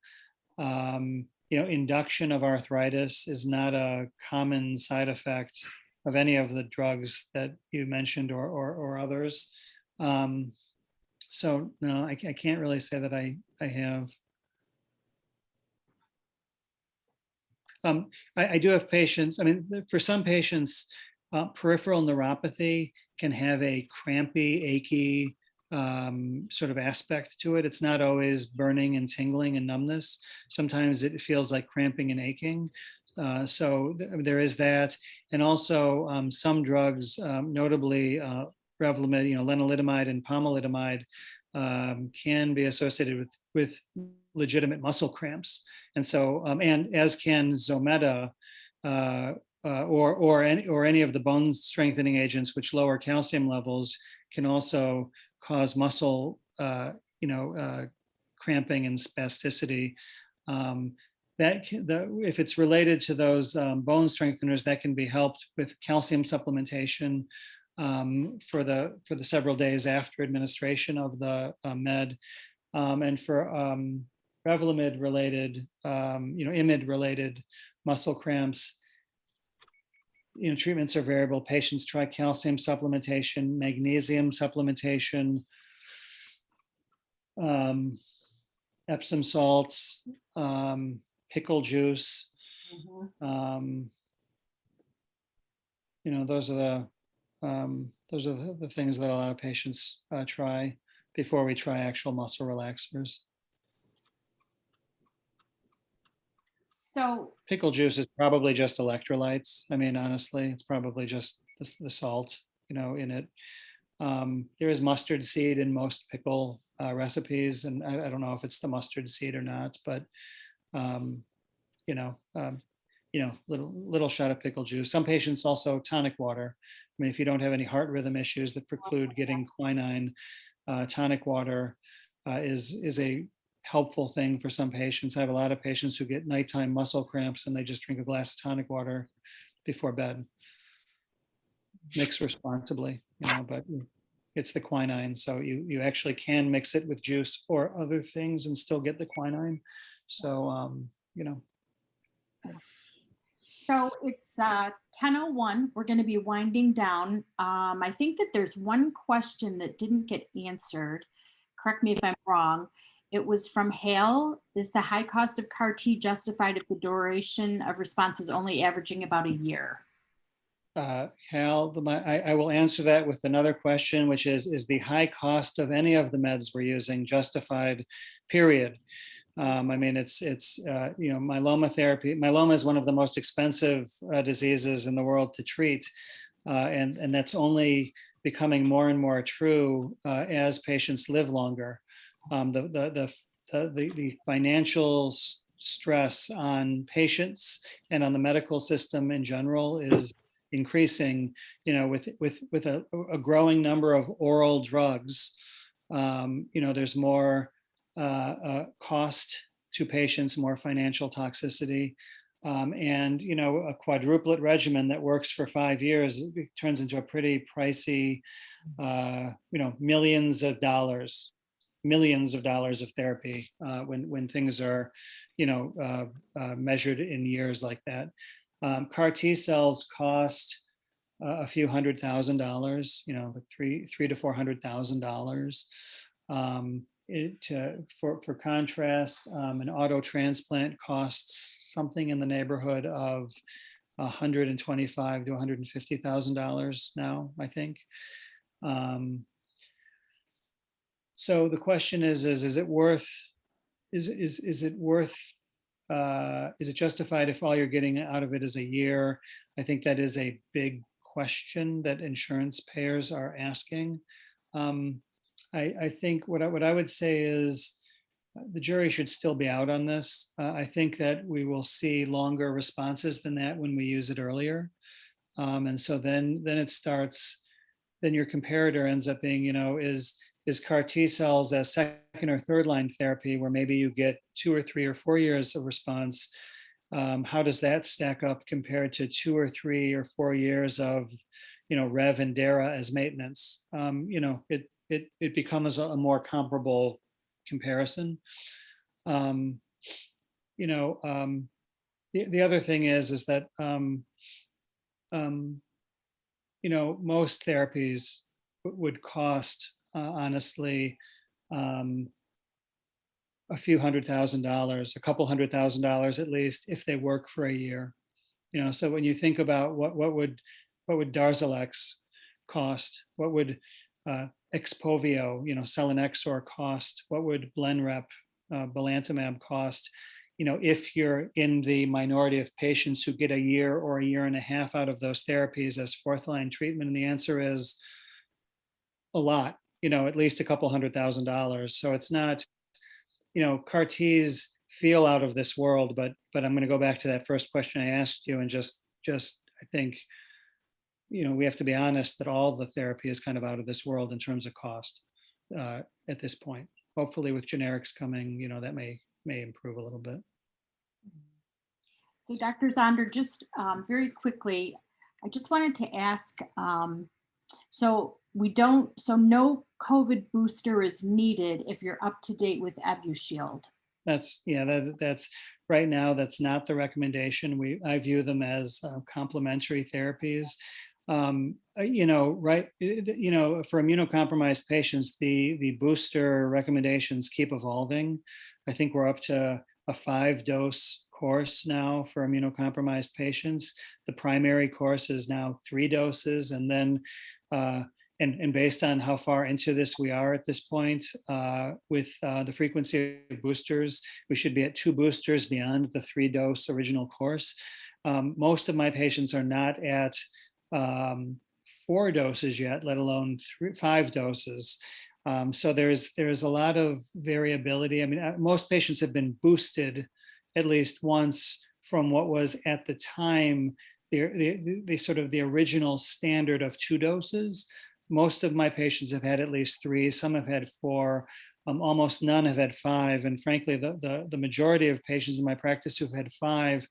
induction of arthritis is not a common side effect of any of the drugs that you mentioned or others. So no, I can't really say that I have. I do have patients. I mean, for some patients, peripheral neuropathy can have a crampy, achy sort of aspect to it. It's not always burning and tingling and numbness. Sometimes it feels like cramping and aching. So there is that. And also some drugs, notably Revlimid, lenalidomide and pomalidomide, can be associated with legitimate muscle cramps. And so, and as can Zometa, or any of the bone strengthening agents which lower calcium levels can also cause muscle, cramping and spasticity. If it's related to those bone strengtheners, that can be helped with calcium supplementation for the several days after administration of the med, and for Revlimid related, IMID related muscle cramps. Treatments are variable. Patients try calcium supplementation, magnesium supplementation, Epsom salts, pickle juice. Those are the things that a lot of patients try before we try actual muscle relaxers. So pickle juice is probably just electrolytes. I mean, honestly, it's probably just the salt, in it. There is mustard seed in most pickle recipes, and I don't know if it's the mustard seed or not, but little shot of pickle juice. Some patients also tonic water. I mean, if you don't have any heart rhythm issues that preclude getting quinine, tonic water is a helpful thing for some patients. I have a lot of patients who get nighttime muscle cramps and they just drink a glass of tonic water before bed. Mix responsibly, but it's the quinine. So you actually can mix it with juice or other things and still get the quinine. So, So it's 10:01. We're going to be winding down. I think that there's one question that didn't get answered. Correct me if I'm wrong. It was from Hale. Is the high cost of CAR T justified if the duration of response is only averaging about a year? Hal, I will answer that with another question, which is the high cost of any of the meds we're using justified, period? I mean, it's myeloma therapy. Myeloma is one of the most expensive diseases in the world to treat. And that's only becoming more and more true as patients live longer. The financial stress on patients and on the medical system in general is increasing, with a growing number of oral drugs. There's more cost to patients, more financial toxicity. And a quadruplet regimen that works for 5 years turns into a pretty pricey, millions of dollars of therapy when things are, measured in years like that. CAR T cells cost a few $100,000, like $300,000 to $400,000. For contrast, an auto transplant costs something in the neighborhood of $125,000 to $150,000 now, I think. So the question is it worth? Is it justified if all you're getting out of it is a year? I think that is a big question that insurance payers are asking. I think what I would say is the jury should still be out on this. I think that we will see longer responses than that when we use it earlier. And so then it starts, then your comparator ends up being, is CAR T cells as second or third line therapy where maybe you get 2 or 3 or 4 years of response. How does that stack up compared to 2 or 3 or 4 years of, Rev and Dara as maintenance? It becomes a more comparable comparison. The other thing is that most therapies would cost honestly a few $100,000, a couple $100,000 at least, if they work for a year. So when you think about what would Darzalex cost, what would Expovio, selinexor cost, what would Blenrep, belantamab cost, if you're in the minority of patients who get a year or a year and a half out of those therapies as fourth line treatment? And the answer is a lot, at least a couple $100,000. So it's not, CAR Ts feel out of this world, but I'm going to go back to that first question I asked you and just I think, we have to be honest that all the therapy is kind of out of this world in terms of cost at this point. Hopefully with generics coming, that may improve a little bit. So Dr. Zonder, just very quickly, I just wanted to ask, so no COVID booster is needed if you're up to date with Evusheld. That's right now, that's not the recommendation. I view them as complementary therapies. For immunocompromised patients, the booster recommendations keep evolving. I think we're up to a 5-dose course now for immunocompromised patients. The primary course is now 3 doses, and then and based on how far into this we are at this point, with the frequency of boosters, we should be at 2 boosters beyond the 3-dose original course. Most of my patients are not at 4 doses yet, let alone 5 doses. So there's a lot of variability. I mean, most patients have been boosted at least once from what was at the time the sort of the original standard of 2 doses. Most of my patients have had at least 3. Some have had 4. Almost none have had 5. And frankly, the majority of patients in my practice who've had 5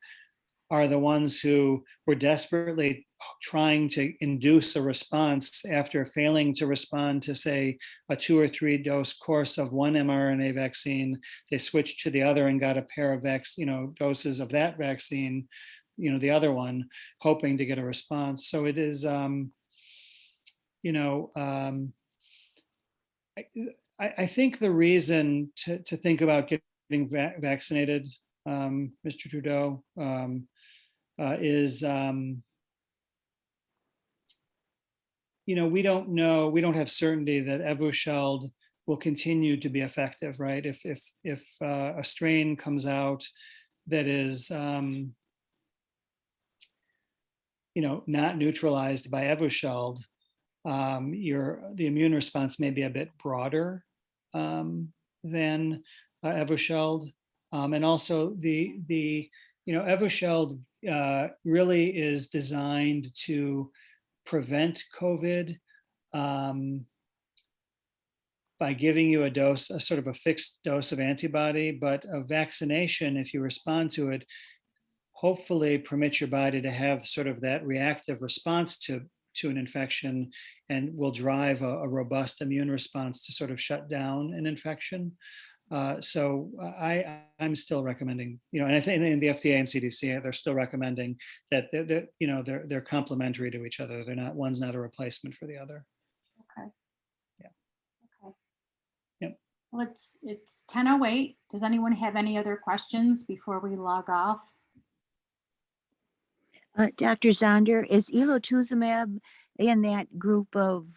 are the ones who were desperately trying to induce a response after failing to respond to, say, a 2 or 3 dose course of one mRNA vaccine. They switched to the other and got a pair of doses of that vaccine. the other one, hoping to get a response. So it is, I think the reason to think about getting vaccinated, Mr. Trudeau, is, we don't know, we don't have certainty that Evusheld will continue to be effective, right? If a strain comes out that is, not neutralized by Evusheld, the immune response may be a bit broader than Evusheld, and also the Evusheld really is designed to prevent COVID by giving you a sort of a fixed dose of antibody, but a vaccination, if you respond to it, hopefully permits your body to have sort of that reactive response to an infection, and will drive a robust immune response to sort of shut down an infection. So I'm still recommending, and I think in the FDA and CDC, they're still recommending that they're complementary to each other. They're not, one's not a replacement for the other. Okay. Yeah. Okay. Yep. Well, it's 10:08. Does anyone have any other questions before we log off? Dr. Zonder, is elotuzumab in that group of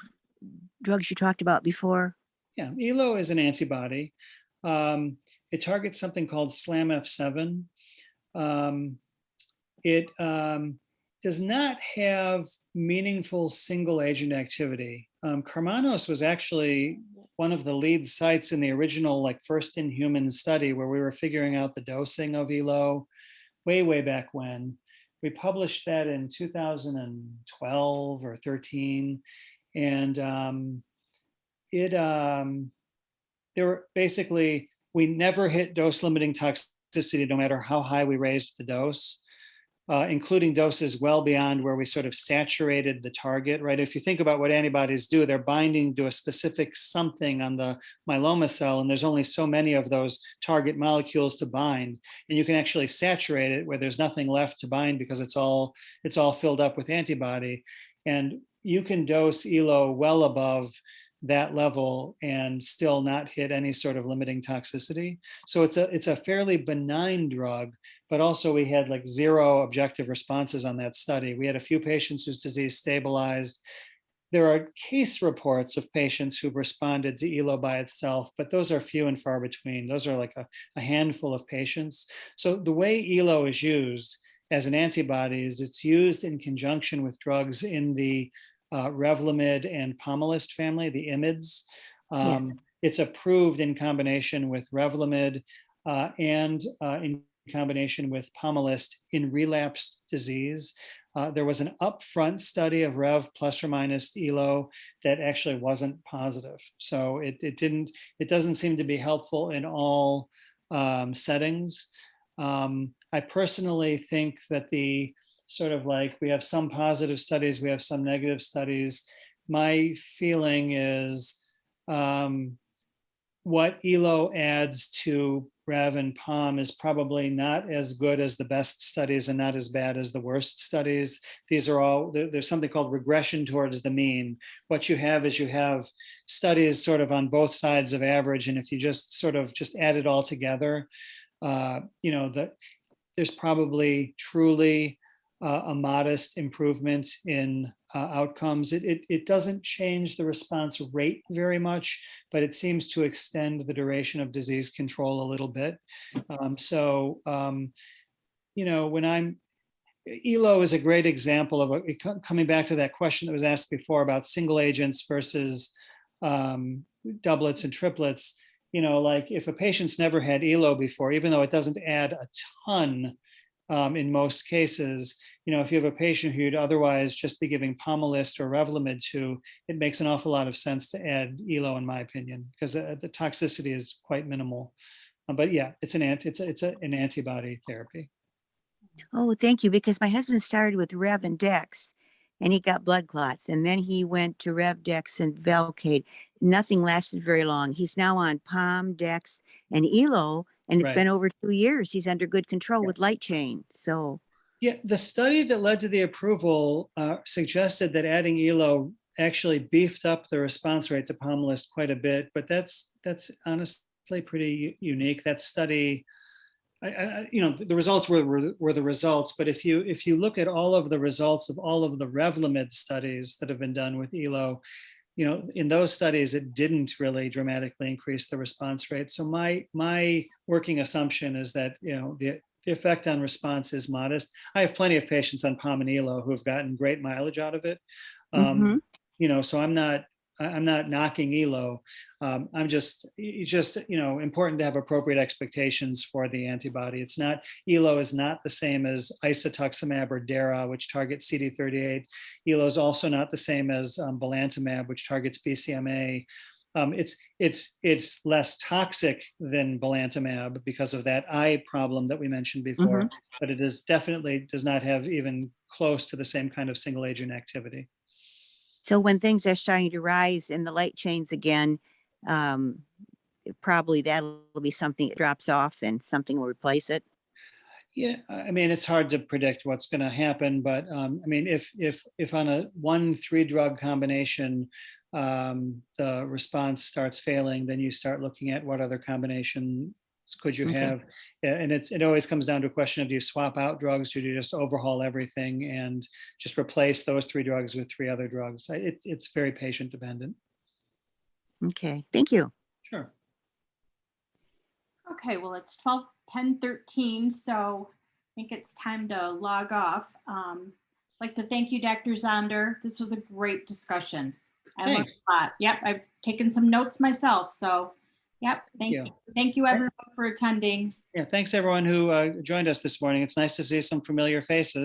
drugs you talked about before? Yeah, ELO is an antibody. It targets something called SLAMF7. It does not have meaningful single agent activity. Karmanos was actually one of the lead sites in the original first in human study where we were figuring out the dosing of ELO way back when. We published that in 2012 or 13. And there were basically, we never hit dose limiting toxicity no matter how high we raised the dose, including doses well beyond where we sort of saturated the target, right? If you think about what antibodies do, they're binding to a specific something on the myeloma cell, and there's only so many of those target molecules to bind. And you can actually saturate it where there's nothing left to bind because it's all filled up with antibody. And you can dose ELO well above that level and still not hit any sort of limiting toxicity. So it's a fairly benign drug, but also we had 0 objective responses on that study. We had a few patients whose disease stabilized. There are case reports of patients who've responded to ELO by itself, but those are few and far between. Those are a handful of patients. So the way ELO is used as an antibody is it's used in conjunction with drugs in the Revlimid and Pomalyst family, the IMiDs. Yes. It's approved in combination with Revlimid and in combination with Pomalyst in relapsed disease. There was an upfront study of Rev plus or minus ELO that actually wasn't positive. So it doesn't seem to be helpful in all settings. I personally think that the sort of we have some positive studies, we have some negative studies. My feeling is what ELO adds to Rev and POM is probably not as good as the best studies and not as bad as the worst studies. These are all, there's something called regression towards the mean. What you have is you have studies sort of on both sides of average. And if you just sort of just add it all together, there's probably truly a modest improvement in outcomes. It doesn't change the response rate very much, but it seems to extend the duration of disease control a little bit. When ELO is a great example of coming back to that question that was asked before about single agents versus doublets and triplets. If a patient's never had ELO before, even though it doesn't add a ton, in most cases, if you have a patient who you'd otherwise just be giving Pomalyst or Revlimid to, it makes an awful lot of sense to add ELO, in my opinion, because the toxicity is quite minimal. But yeah, it's an antibody therapy. Oh, thank you. Because my husband started with Rev and Dex, and he got blood clots, and then he went to Rev, Dex, and Velcade. Nothing lasted very long. He's now on POM, Dex, and ELO. And it's Right. been over 2 years. He's under good control Yeah. with light chain. So Yeah, the study that led to the approval suggested that adding ELO actually beefed up the response rate to Pomalyst quite a bit, but that's honestly pretty unique. That study, the results were the results, but if you look at all of the results of all of the Revlimid studies that have been done with ELO, in those studies, it didn't really dramatically increase the response rate. So my working assumption is that, the effect on response is modest. I have plenty of patients on POM and ELO who have gotten great mileage out of it. Mhm. So I'm not knocking ELO. It's just important to have appropriate expectations for the antibody. ELO is not the same as isatuximab or DARA, which targets CD38. ELO is also not the same as belantamab, which targets BCMA. It's less toxic than belantamab because of that eye problem that we mentioned before, but it is definitely does not have even close to the same kind of single agent activity. So when things are starting to rise in the light chains again, probably that'll be something that drops off and something will replace it. Yeah, I mean, it's hard to predict what's going to happen, but if on a 1-3 drug combination, the response starts failing, then you start looking at what other combinations could you Okay. have, and it always comes down to a question of, do you swap out drugs, or do you just overhaul everything and just replace those 3 drugs with 3 other drugs? It's very patient dependent. Okay, thank you. Sure. Okay, well, it's 10:13, so I think it's time to log off. I'd like to thank you, Dr. Zonder. This was a great discussion. I learned Thanks. a lot. Yep, I've taken some notes myself, so yep, thank you. Thank you everyone for attending. Yeah, thanks everyone who joined us this morning. It's nice to see some familiar faces.